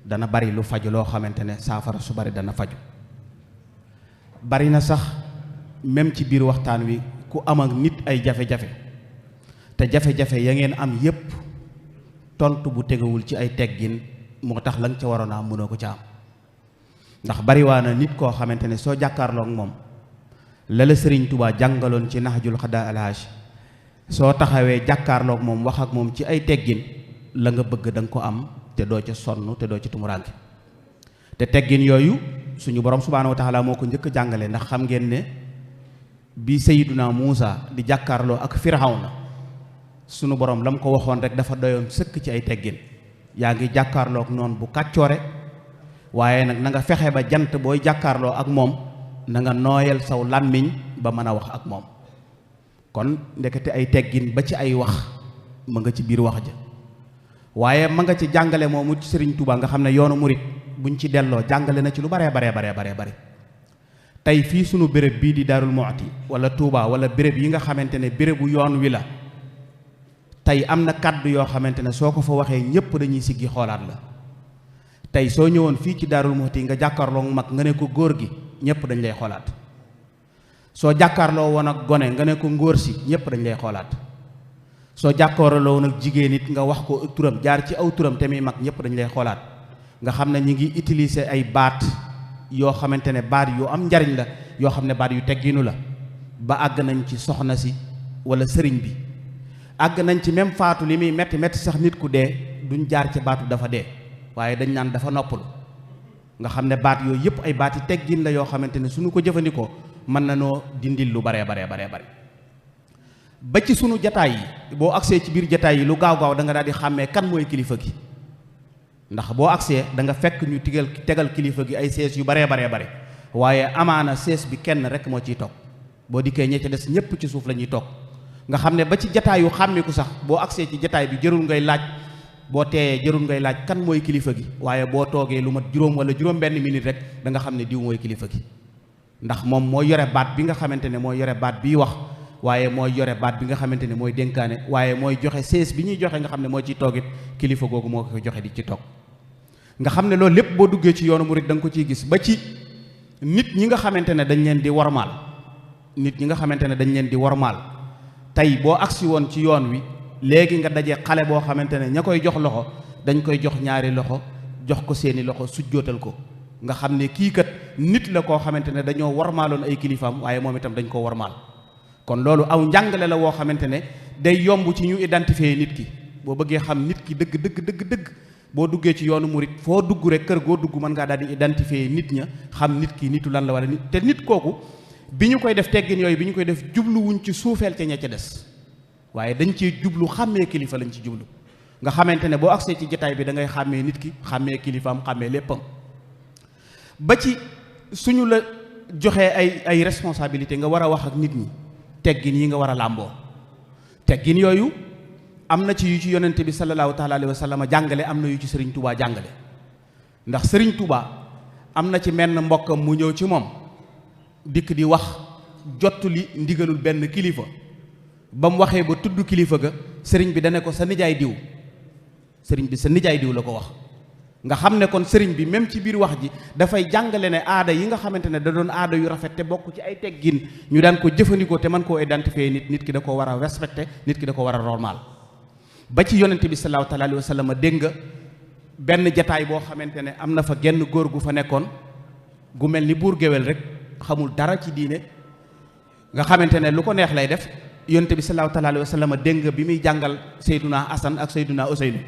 dana bari lu faju loo xamante ne saafara su bari dana faju. bari na sax même ci biir waxtaan wi ku am ak nit ay jafe-jafe te jafe-jafe ya ngeen am yépp tontu bu tegewul ci ay teggin moo tax la nga ca waroon a am mënoo ko ca am. ndax bariwaa na nit koo xamante ne soo jàkkaarloog moom la la Sëriñ Tuubaa jàngaloon ci Nahjul Qadaa al Haaj soo taxawee jàkkaarloog moom wax ak moom ci ay teggin la nga bëgg da nga ko am te doo ca sonn te doo ca tumuraanke. te teggin yooyu suñu borom subhaanahu wa taala moo ko njëkk jàngale. ndax xam ngeen ne bi Sayyiduna Muusa di jàkkaarloo ak Firawna suñu borom la mu ko waxoon rek dafa doyoon sëkk ci ay teggin. yaa ngi jàkkaarloog noonu bu kàccoore waaye nag na nga fexe ba jant booy jàkkaarloo ak moom na nga nooyal saw làmmiñ ba mën a wax ak moom. kon ndekete ay teggin ba ci ay wax ma nga ci biir wax ja waaye ma nga ci jàngale moomu ci Sëriñ Tuubaa nga xam ne yoonu murit buñ ci delloo jàngale na ci lu bare tey fii sunu béréb bii di Daarul Muxti wala Touba wala béréb yi nga xamante ne bérébu yoon wi la tey am na kàddu yoo xamante ne soo ko fa waxee ñëpp dañuy siggi xoolaat la. tey soo ñëwoon fii ci Daarul Muxti nga jàkkaarloo mag nga ne ko góor gi ñëpp dañ lay xoolaat. soo jàkkaarloo woon ak gone nga ne ko ngóor si ñëpp dañ lay xoolaat. soo jàkkaarloo woon ak jigéen it nga wax ko turam jaar ci aw turam te muy mag ñëpp dañ lay xoolaat. nga xam ne ñi ngi utiliser ay baat yoo xamante ne baat yu am njariñ la yoo xam ne baat yu tegginu la ba àgg nañ ci soxna si wala sëriñ bi àgg nañ ci même faatu li muy metti metti sax nit ku dee duñ jaar ci baatu dafa dee waaye dañ naan dafa noppalu. nga xam ne baat yooyu yëpp ay baati teggin la yoo xamante ne suñu ko jëfandikoo mën na noo dindil lu bare ba ci sunu jataay yi boo agsee ci biir jataay yi lu gaaw da nga daal di xàmmee kan mooy kilifa gi. ndax boo agsee da nga fekk ñu tegal kilifa gi ay sees yu bare waaye amaana sees bi kenn rek moo ciy toog boo dikkee ña ca des ñëpp ci suuf la ñuy toog. nga xam ne ba ci jataayu xàmmiku sax boo agsee ci jataay bi jërul ngay laaj boo teeyee jërul ngay laaj kan mooy kilifa gi waaye boo toogee lu mat juróom wala juróom benn minute rek da nga xam ne diw mooy kilifa gi. ndax moom mooy yore baat bi nga xamante ne mooy yore baat biy wax waaye mooy yore baat bi nga xamante ne mooy dénkaane waaye mooy joxe sees bi ñuy joxe nga xam ne moo ciy toogit kilifa googu moo ko joxe di ci toog. nga xam ne loolu lépp boo duggee ci yoonu murid da nga ko ciy gis ba ci nit ñi nga xamante ne dañ leen di warmaal. nit ñi nga xamante ne dañ leen di warmaal tey boo agsi woon ci yoon wi léegi nga daje xale boo xamante ne ña koy jox loxo dañ koy jox ñaari loxo jox ko seeni loxo sujjootal ko nga xam ne kii kat nit la koo xamante ne dañoo warmaaloon ay kilifaam waaye moom itam dañ koo warmaal. kon loolu aw njàngale la woo xamante ne day yomb ci ñu identifier nit ki boo bëggee xam nit ki dëgg boo duggee ci yoonu murit foo dugg rek kër goo dugg mën ngaa daal di identifier nit ña xam nit ki nitu lan la wala nit te nit kooku bi ñu koy def teggin yooyu bi ñu koy def jubluwuñ ci suufeel ca ña ca des waaye dañ ci jublu xàmmee kilifa lañ ci jublu nga xamante ne boo agsee ci jotaay bi da ngay xàmmee nit ki xàmmee kilifaam xàmmee léppam ba ci suñu la joxee ay responsabilité nga war a wax ak nit ñi teggin yi nga war a làmboo teggin yooyu am na ci yu ci yonente bi sallallahu taala alayhi wa sallam jàngale am na yu ci sëriñ Touba jàngale ndax sëriñ Touba am na ci menn mbokkam mu ñëw ci moom dikk di wax jottu li ndigalul benn kilifa ba mu waxee ba tudd kilifa ga sëriñ bi dane ko sa nijaay diw sëriñ bi sa nijaay diw la ko wax nga xam ne kon sëriñ bi même ci biir wax ji dafay jàngale ne aada yi nga xamante ne da doon aada yu rafet te bokk ci ay teggin ñu daan ko jëfandikoo te mën koo identifier nit ki da ko war a respecté nit ki da ko war a normal ba ci yonente bi sallallahu taala alayhi wa sallam dégg nga benn jataay boo xamante ne am na fa genn góor gu fa nekkoon gu mel ni buur géwél rek xamul dara ci diine nga xamante ne lu ko neex lay def yonente bi sallallahu taala alayhi wa sallam dégg nga bi muy jàngal Seyduna Asan ak Seyduna Useynu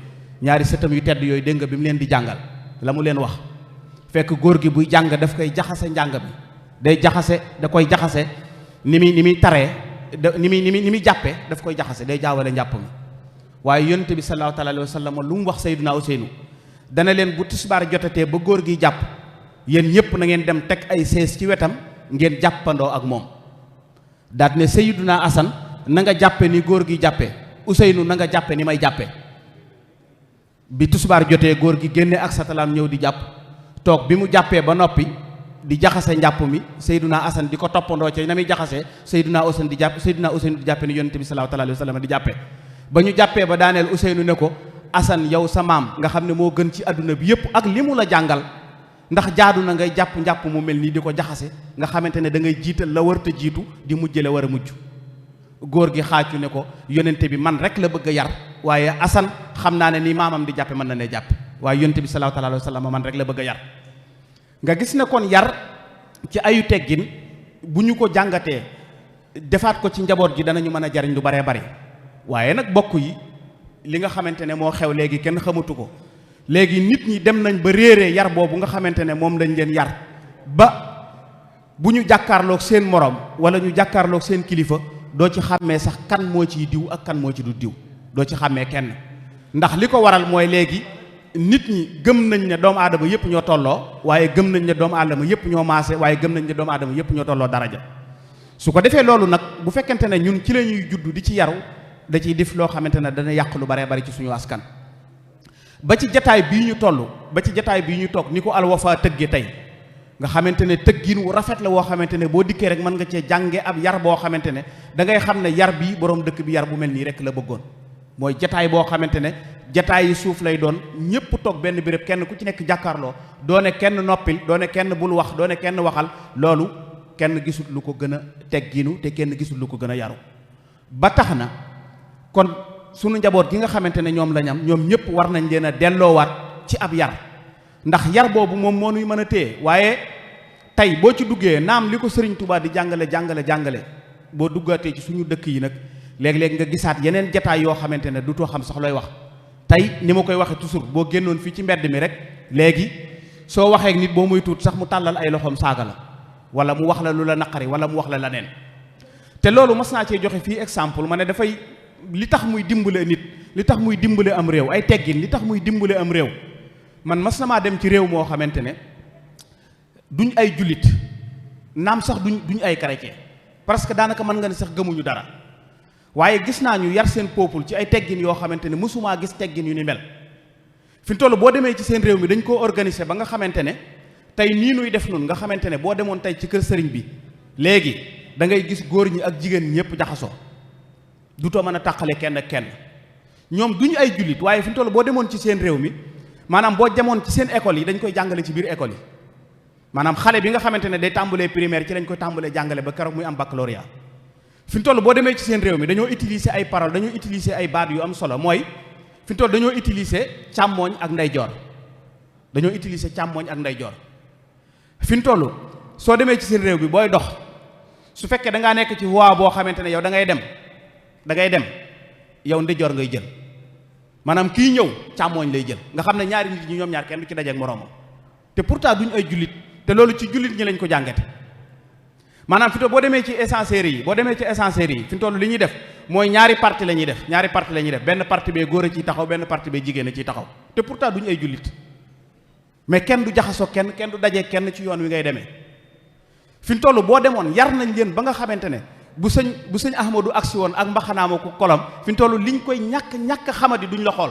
ñaari sëtam yu tedd yooyu dégg nga bi mu leen di jàngal la mu leen wax fekk góor gi buy jàng daf koy jaxase njàng bi da koy jaxase ni muy taree ni muy jàppee daf koy jaxase day jaawale njàpp mi waaye yonent bi sallallahu taala alayhi wa sallam lu mu wax Seydina Useynu dana leen bu tisbaar jotatee ba góor gi jàpp yéen ñëpp na ngeen dem teg ay sees ci wetam ngeen jàppandoo ak moom daat ne Seydina Asan na nga jàppe ni góor gi jàppe Useynu na nga jàppe ni may jàppe bi tisbaar jotee góor gi génne ak satalaam ñëw di jàpp toog bi mu jàppee ba noppi di jaxase njàpp mi Seydina Asan di ko toppandoo ca na muy jaxasee Seydina Useynu di jàppe ni yonente bi sallallahu alayhi wa sallam di jàppe ba ñu jàppee ba daaneel Useynu ne ko Asan yow sa maam nga xam ne moo gën ci àdduna bi yépp ak li mu la jàngal ndax jaadu na ngay jàpp njàpp mu mel nii di ko jaxase nga xamante ne da ngay jiital la war te jiitu di mujj la war a mujj góor gi xaacu ne ko yonente bi man rek la bëgg a yar waaye Asan xam naa ne ni maamam di jàppe mën na ne jàppe waaye yonente bi sallallahu alayhi wa sallam man rek la bëgg a yar nga gis ne kon yar ci ayu teggin bu ñu ko jàngatee defaat ko ci njaboot gi danañu mën a jariñ lu baree bari waaye nag bokk yi li nga xamante ne moo xew léegi kenn xamatu ko léegi nit ñi dem nañ ba réeree yar boobu nga xamante ne moom lañ leen yar ba bu ñu jàkkaarloog seen morom wala ñu jàkkaarloog seen kilifa doo ci xàmmee sax kan moo ciy diw ak kan moo ci du diw doo ci xàmmee kenn ndax li ko waral mooy léegi nit ñi gëm nañ ne doomu aadama yëpp ñoo tolloo waaye gëm nañ ne doomu aadama yëpp ñoo maase waaye gëm nañ ne doomu aadama yëpp ñoo tolloo daraja su ko defee loolu nag bu fekkente ne ñun ci la ñuy judd di ci yaru da ciy def loo xamante ne dana yàq lu baree bari ci suñu askan ba ci jataay bii ñu toll ba ci jataay bii ñu toog ni ko Al Wafa tëgge tey nga xamante ne tëggin wu rafet la woo xamante ne boo dikkee rek mën nga cee jànge ab yar boo xamante ne da ngay xam ne yar bii borom dëkk bi yar bu mel nii rek la bëggoon mooy jataay boo xamante ne jataay yi suuf lay doon ñëpp toog benn béréb kenn ku ci nekk jàkkaarloo doone kenn noppil doone kenn bul wax doone kenn waxal loolu kenn gisul lu ko gën a tegginu te kenn gisul lu ko gën a yaru ba tax na kon sunu njaboot gi nga xamante ne ñoom lañ am ñoom ñëpp war nañ leen a delloowaat ci ab yar ndax yar boobu moom moo nuy mën a téye waaye tey boo ci duggee naam li ko Sëriñ Tuubaa di jàngale boo duggaatee ci suñu dëkk yi nag léeg-léeg nga gisaat yeneen jataay yoo xamante ne du too xam sax looy wax tey ni ma koy waxe toujours boo génnoon fii ci mbedd mi rek léegi soo waxee ak nit boo muy tuut sax mu tàllal ay loxoom saaga la wala mu wax la lu la naqari wala mu wax la leneen te loolu mas naa cee joxe fii exemple ma ne dafay li tax muy dimbale nit li tax muy dimbale am réew ay teggin li tax muy dimbale am réew man mas na maa dem ci réew moo xamante ne duñ ay jullit naam sax duñ ay chrétien parce que daanaka mën nga ne sax gëmuñu dara waaye gis naa ñu yar seen peuple ci ay teggin yoo xamante ne mësumaa gis teggin yu ni mel fi mu toll boo demee ci seen réew mi dañ koo organiser ba nga xamante ne tey nii nuy def nun nga xamante ne boo demoon tey ci kër sëriñ bi léegi da ngay gis góor ñi ak jigéen ñëpp jaxasoo dutoo mën a tàqale kenn ak kenn ñoom duñu ay jullit waaye fi mu toll boo demoon ci seen réew mi maanaam boo demoon ci seen école yi dañ koy jàngale ci biir école yi maanaam xale bi nga xamante ne day tàmbalee primaire ci lañ koy tàmbalee jàngale ba keroog muy am baccalauréat fi mu toll boo demee ci seen réew mi dañoo utiliser ay paroles dañoo utiliser ay baat yu am solo mooy fi mu toll dañoo utiliser càmmooñ ak ndeyjoor dañoo utiliser càmmooñ ak ndeyjoor fi mu toll soo demee ci seen réew bi booy dox su fekkee da ngaa nekk ci voie boo xamante ne yow da ngay dem yow ndeyjoor ngay jël maanaam kii ñëw càmmooñ lay jël nga xam ne ñaari nit ñi ñoom ñaar kenn du ci dajeek moroomam te pourtant duñ ay jullit te loolu ci jullit ñi lañ ko jàngate maanaam fi mu toll boo demee ci essencerie yi fi mu toll li ñuy def mooy ñaari parti la ñuy def benn parti bee góor a ciy taxaw benn parti bee jigéen a ciy taxaw te pourtant duñ ay jullit mais kenn du jaxasoo kenn du dajee kenn ci yoon wi ngay demee fi mu toll boo demoon yar nañ leen ba nga xamante ne bu sëñ Ahmadu agsi woon ak mbaxanaama ko kolom fi mu toll liñ koy ñàkk xamadi duñ la xool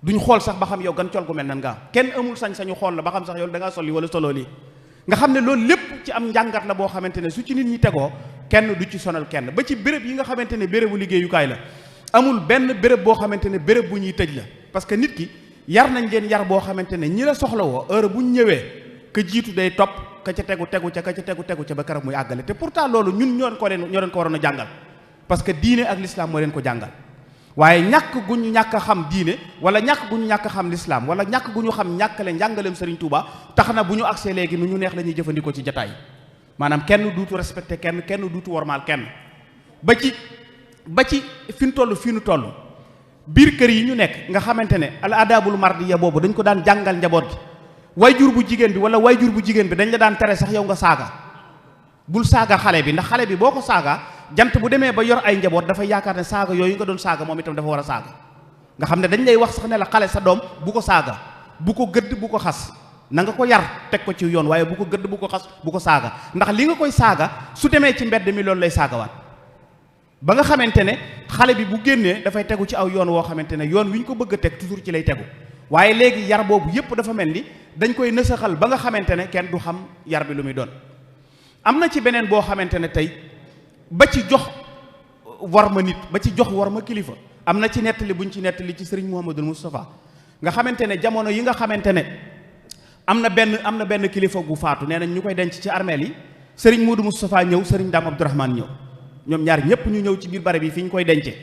duñ xool sax ba xam yow gan col gu mel nan nga am kenn amul sañ-sañu xool la ba xam sax yow da ngaa solli wala solo lii nga xam ne loolu lépp ci am njàngat la boo xamante ne su ci nit ñi tegoo kenn du ci sonal kenn ba ci béréb yi nga xamante ne bérébu liggéeyukaay la amul benn béréb boo xamante ne béréb bu ñuy tëj la parce que nit ki yar nañ leen yar boo xamante ne ñi la soxla woo heure bu ñu ñëwee ka jiitu day topp ka ca tegu ca ba keroog muy àggale te pourtant loolu ñun ñoo leen ko waroon a jàngal parce que diine ak l'islam moo leen ko jàngal waaye ñàkk gu ñu ñàkk a xam diine wala ñàkk gu ñu ñàkk a xam l'islam wala ñàkk gu ñu xam ñàkkale njàngaleem Serigne Touba tax na bu ñu agsee léegi nu ñu neex la ñuy jëfandikoo ci jataay maanaam kenn duutu respecté kenn duutu wormaal kenn ba ci fi nu toll biir kër yi ñu nekk nga xamante ne al adabul mardiya boobu dañ ko daan jàngal njaboot gi wayjur bu jigéen bi wala wayjur bu jigéen bi dañ la daan tere sax yow nga saaga bul saaga xale bi ndax xale bi boo ko saaga jant bu demee ba yor ay njaboot dafay yaakaar ne saaga yooyu nga doon saaga moom itam dafa war a saaga nga xam ne dañ lay wax sax ne la xale sa doom bu ko saaga bu ko gëdd bu ko xas na nga ko yar teg ko ci yoon waaye bu ko gëdd bu ko xas bu ko saaga ndax li nga koy saaga su demee ci mbedd mi loolu lay saagawaat ba nga xamante ne xale bi bu génnee dafay tegu ci aw yoon woo xamante ne yoon wi ñu ko bëgg a teg toujours ci lay tegu waaye léegi yar boobu yépp dafa mel ni dañ koy nësaxal ba nga xamante ne kenn du xam yar bi lu muy doon. am na ci beneen boo xamante ne tey ba ci jox war ma nit ba ci jox war ma kilifa am na ci nettali buñ ci nettali ci sëriñ Mouhamadul Moustapha nga xamante ne jamono yi nga xamante ne am na benn kilifa gu faatu nee nañ ñu koy denc ci armeel yi sëriñ Modou Moustapha ñëw sëriñ Dame Abdourahmane ñëw ñoom ñaar ñëpp ñu ñëw ci biir barab yi fi ñu koy dencee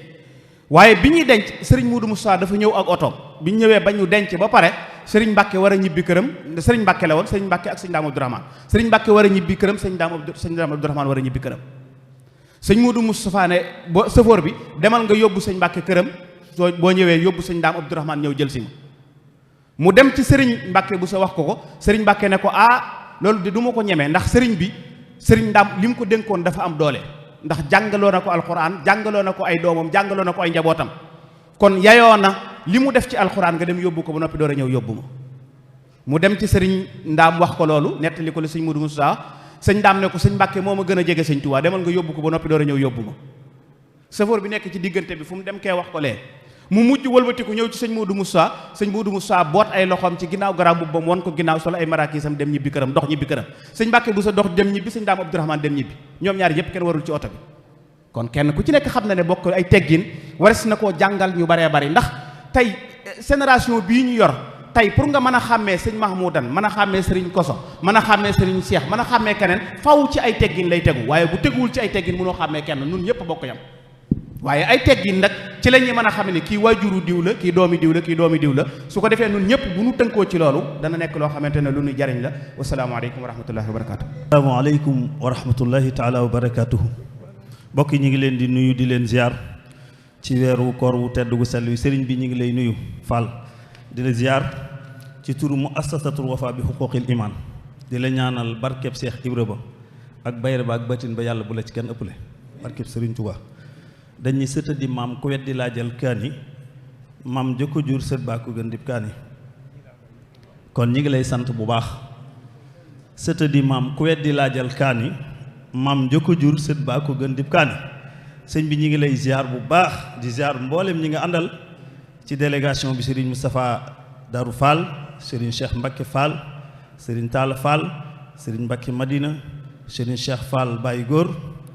waaye bi ñuy denc sëriñ Modou Moustapha dafa ñëw ak oto bi ñu ñëwee ba ñu denc ba pare sëriñ Mbàkke war a ñibbi këram sëriñ Mbàkke la woon sëriñ Mbàkke ak sëriñ Dame Abdourahmane sëriñ Mbàkke war a ñibbi këram sëriñ Dame Abdourahmane war a ñibbi këram sëñ Modou Moustapha ne ba sëfoor bi demal nga yóbbu sëñ Mbàkke këram soo boo ñëwee yóbbu sëñ Dame Abdourahmane ñëw jël si ma mu dem ci sëriñ Mbàkke bu sa wax ko sëriñ Mbàkke ne ko loolu de du ma ko ñemee ndax sëriñ bi sëriñ Dame li mu ko dénkoon dafa am doole ndax jàngaloo na ko alxuraan jàngaloo na ko ay doomam jàngaloo na ko ay njabootam kon yayoo na li mu def ci alxuraan nga dem yóbbu ko ba noppi door a ñëw yóbbu ma mu dem ci sëriñ Ndaam wax ko loolu nettali ko la sëñ Modou Moustapha sëñ Ndaam ne ko sëñ Mbàkke moo ma gën a jege sëñ Tuubaa demal nga yóbbu ko ba noppi door a ñëw yóbbu ma safoor bi nekk ci diggante bi fu mu dem kee wax ko lee mu mujj wëlbatiku ñëw ci sëñ Modou Moustapha sëñ Modou Moustapha boot ay loxoom ci ginnaaw garab bu bam won ko ginnaaw solo ay maraakisam dem ñibbi këram dox ñibbi këram sëñ Mbàkke bu sa dox dem ñibbi sëñ Daam Abdourahmane dem ñibbi ñoom ñaar yépp kenn warul ci oto bi kon kenn ku ci nekk xam na ne bokk ay teggin wares na koo jàngal ñu baree bari ndax tey génération bii ñu yor tey pour nga mën a xàmmee sëñ Mahmoudan mën a xàmmee sëriñ Koso mën a xàmmee sëriñ Cheikh mën a xàmmee keneen faw ci ay teggin lay tegu waaye bu teguwul ci ay teggin mënoo xàmmee kenn nun ñëpp bokk yam waaye ay teggin nag ci la ñuy mën a xam ne kii waajuru diw la kii doomi diw la kii doomi diw la su ko defee nun ñëpp bu ñu tënkoo ci loolu dana nekk loo xamante ne lu ñu jariñ la wasalaamaaleykum wa rahmatullahi wa barakatuh asalaamaaleykum wa rahmatullahi taala wa barakatuhu mbokk yi ñu ngi leen di nuyu di leen ziar ci weeru koor wu tedd gu sell wi sëriñ bi ñu ngi lay nuyu Fall di la ziar ci turu muassasatul wafa bi xuquqil iman di la ñaanal barkeb Cheikh Ibra ba ak bayre ba ak batin ba yàlla bu la ci kenn ëppale barkeb Sëriñ Tuubaa dañuy sëta di maam ku weddi laajal kaani maam jëkko jur sët baa ko gën dib kaani kon ñi ngi lay sant bu baax sëta di maam ku weddi laajal kaani maam jëkko jur sët baa ko gën dib kaani sëñ bi ñi ngi lay ziar bu baax di ziar mboolem ñi nga àndal ci délégation bi Serigne Moustapha Darou Fall Serigne Cheikh Mbacké Fall Serigne Talla Fall Serigne Mbacké Madina Serigne Cheikh Fall Baye Góor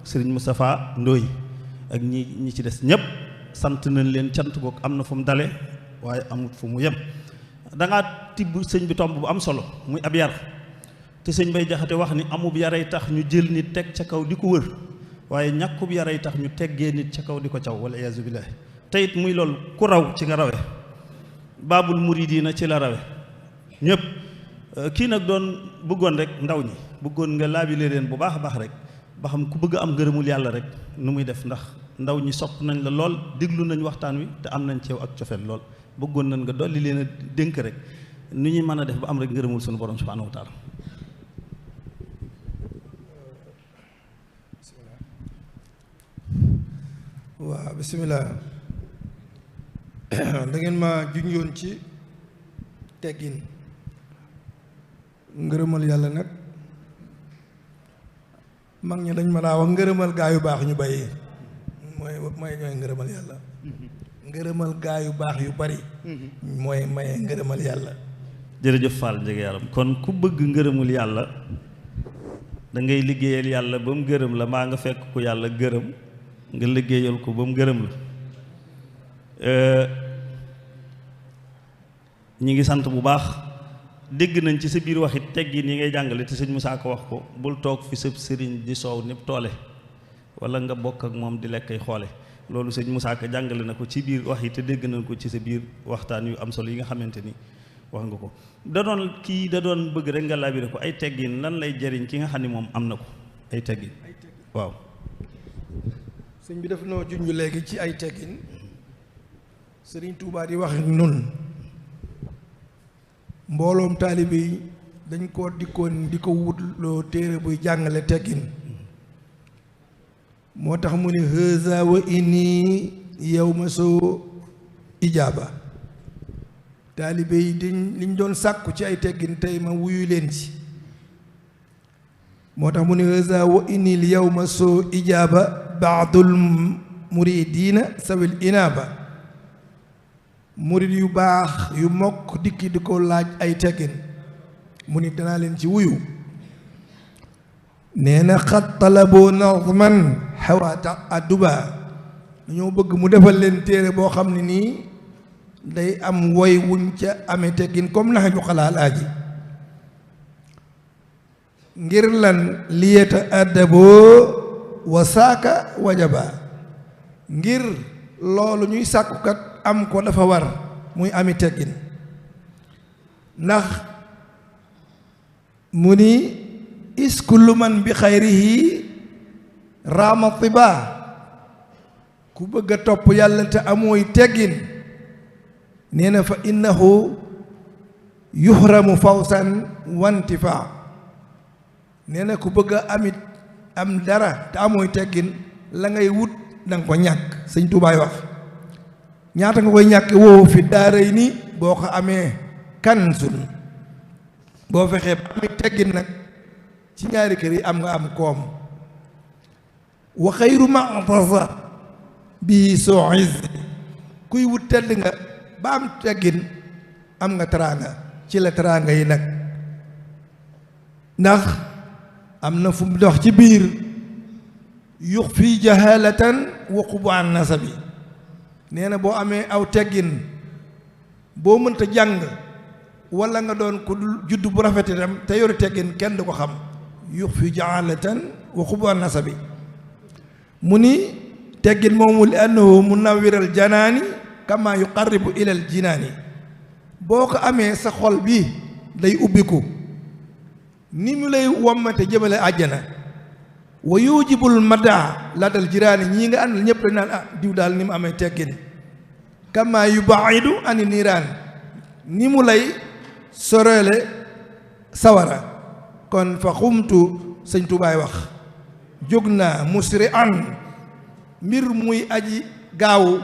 Serigne Moustapha Ndoy ak ñi ci des ñëpp sant nañ leen cant goog am na fu mu dale waaye amut fu mu yem da ngaa tibb sëñ bi tomb bu am solo muy ab yar te sëñ Bay Jaxate wax ni amub yaray tax ñu jël nit teg ca kaw di ko wër waaye ñàkkub yaray tax ñu teggee nit ca kaw di ko caw wala iyaazu billaahi te it muy loolu ku raw ci nga rawe baabul muridiina ci la rawe ñëpp kii nag doon bëggoon rek ndaw ñi bëggoon nga laabile leen bu baax a baax rek ba xam ku bëgg am ngërëmul yàlla rek nu muy def ndax ndaw ñi sopp nañ la lool déglu nañ waxtaan wi te am nañ ceew ak cofeel lool bëggoon nañ nga dolli leen a dénk rek nu ñuy mën a def ba am rek ngërëmul sunu borom subhaanahu wa taala waaw bisimilah da ngeen ma junjoon ci teggin ngërëmal yàlla nag mag ñi dañ ma daa wax ngërëmal gaa yu baax ñu bàyyi mooy ñooy ngërëmal yàlla ngërëmal gaa yu baax yu bari mooy maye ngërëmal yàlla jërëjëf Fall njëge yaram kon ku bëgg ngërëmul yàlla da ngay liggéeyal yàlla ba mu gërëm la maa nga fekk ku yàlla gërëm nga liggéeyal ko ba mu gërëm la ñi ngi sant bu baax dégg nañ ci sa biir waxit teggin yi ngay jàngale te sëñ Moussa ko wax ko bul toog fi sëb sëriñ di soow népp toole wala nga bokk ak moom di lekk ay xoole loolu sëñ Moussa ko jàngale na ko ci biir wax yi te dégg nañ ko ci sa biir waxtaan yu am solo yi nga xamante ni wax nga ko da doon bëgg rek nga labiré ko ay teggin lan lay jëriñ ki nga xam ne moom am na ko ay teggin waaw sëñ bi def noo junj léegi ci ay teggin sëriñ Tuubaa di wax nun mbooloom taalibe yi dañ koo dikkoon di ko wutloo téere buy jàngale teggin moo tax mu ne haza wa inni yow ma soo ijaaba taalibe yi liñ doon sàkku ci ay teggin tey ma wuyu leen ci moo tax mu ne haza wa inni yow ma soo ijaaba baadul muridiina sawil inaaba murid yu baax yu mokk dikki di ko laaj ay teggin mu ni danaa leen ci wuyu. nee na xat talaboo nazman xawaata adduba dañoo bëgg mu defal leen téere boo xam ne nii day am woy wuñ ca amee teggin comme nax ju xalaal aaji ngir lan liyeta addaboo wa saaka wajaba ngir loolu ñuy sàkkukat am ko dafa war muy ami teggin ndax mu ni is kullu man bi xayrihi raama tiba ku bëgg a topp yàlla te amooy teggin nee na fa innahu yuhramu fawsan wantifa nee na ku bëgg a amit am dara te amooy teggin la ngay wut danga ko ñàkk sëñ Tuubaay wax ñaata nga koy ñàkk woowu fi daaray ni boo ko amee kansun boo fexee ba amit teggin nag ci ñaari kër yi am nga am koom wa xayru ma'tasa bi soo izzi kuy wut tedd nga ba am teggin am nga teraanga ci la teraanga yi nag ndax am na fu mu dox ci biir yux fii jahalatan wa qubu an nasabi nee na boo amee aw teggin boo mënta jàng wala nga doon ku judd bu rafet itam te yori teggin kenn du ko xam yux fii jahalatan wa qubu an nasabi mu ni teggin moomu li annahu munawwiral janaani kama yuqarribu ilal jinaani boo ko amee sa xol bi day ubbiku ni mu lay wommate jëmale àjjana wa yujibul madaa la dal jiraani ñii nga àndal ñëpp dañ naan diw daal ni mu amee teggin kama yubaidu ani niiraan ni mu lay sorele sawara kon fa xumtu sëñ Tuubaay wax jóg naa musri an mbir muy aji gaawu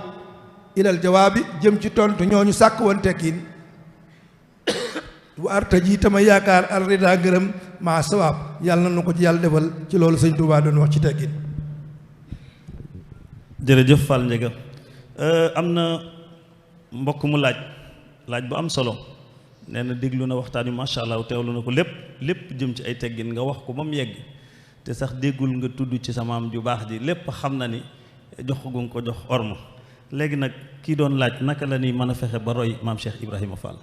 ilal jawaabi jëm ci tontu ñooñu sàkk woon teggin bu arta ji tama yaakaar al rida gërëm maa sawaab yàlla na nu ko ci yàlla defal ci loolu sëñ Tuubaa doon wax ci teggin. jërëjëf Fall Ndiaga am na mbokk mu laaj bu am solo nee na déglu na waxtaan wi macha allah teewlu na ko lépp jëm ci ay teggin nga wax ko ba mu yegg te sax déggul nga tudd ci sa maam ju baax ji lépp xam na ni jox ko gu ko jox orma léegi nag kii doon laaj naka la ni mën a fexe ba roy maam Cheikh Ibrahima Fall.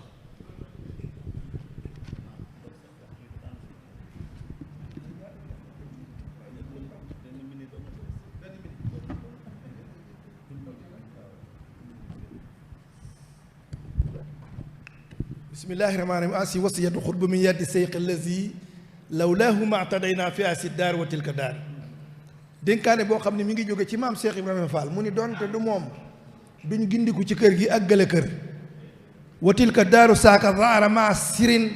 bismillahi rahmaani rahiim asi wasiyatu xutba min yaddi seyq allazi lawlaahu maatadayna fi asi daar wa tilka daar dénkaane boo xam ne mi ngi jóge ci maam Cheikh Ibrahima Fall mu ni doonte du moom duñ gindiku ci kër gi ak gële kër wa tilka daaru saaka zaara ma sirin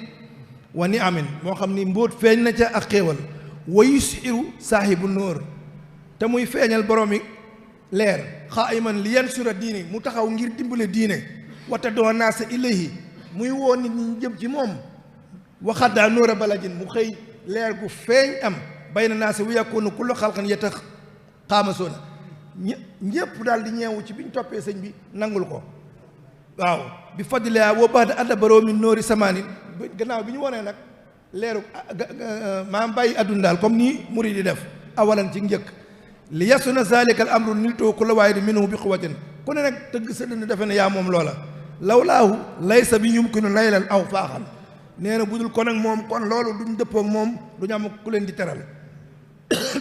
wa ni amin moo xam ni mbóot feeñ na ca ak xéewal wa yusiru saahibu nóor te muy feeñal boroomi leer xaayiman li yansura diini mu taxaw ngir dimbale diine wata doo naasa ilayhi muy woo nit ñi jëm ci moom waxaddaa nóora balajin mu xëy leer gu feeñ am bay na naasa wu yàkkoonu kullu xalqan yeta xaamasoona ñëpp daal di ñeewu ci biñ toppee sëñ bi nangul ko waaw bi fadlilaa woo baax da adda baroo mi nóori samaanin gannaaw bi ñu wonee nag leeru maam bàyyi adduna daal comme nii muri di def awalan ci njëkk li yasuna zalika al amru niltoo ku la waaye di minhu bi quwwatin ku ne nag tëgg sa dënn defe ne yaa moom loola lawlaahu laysa bi yumkinu laylan aw faaxan nee na bu dul kon ak moom kon loolu duñ dëppoo ak moom duñu am ku leen di teral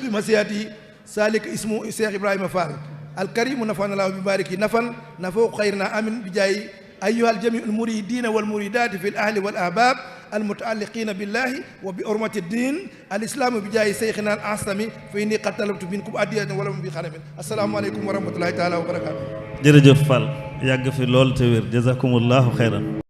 bi ma siyaati saalika ismu Cheikh Ibrahima Fall alkarimu nafana laahu bi bariki nafan nafoo xayrina amin bi jaay أيها الجميع المريدين والمريدات في الأهل والأحباب المتعلقين بالله وبحرمة الدين الإسلام بجاه شيخنا الأعظم فإني قد طلبت منكم أدية ولم بخرم السلام عليكم ورحمة الله تعالى وبركاته. jërëjëf Fall yàgg fi lool te wér jazakumullahu xayran.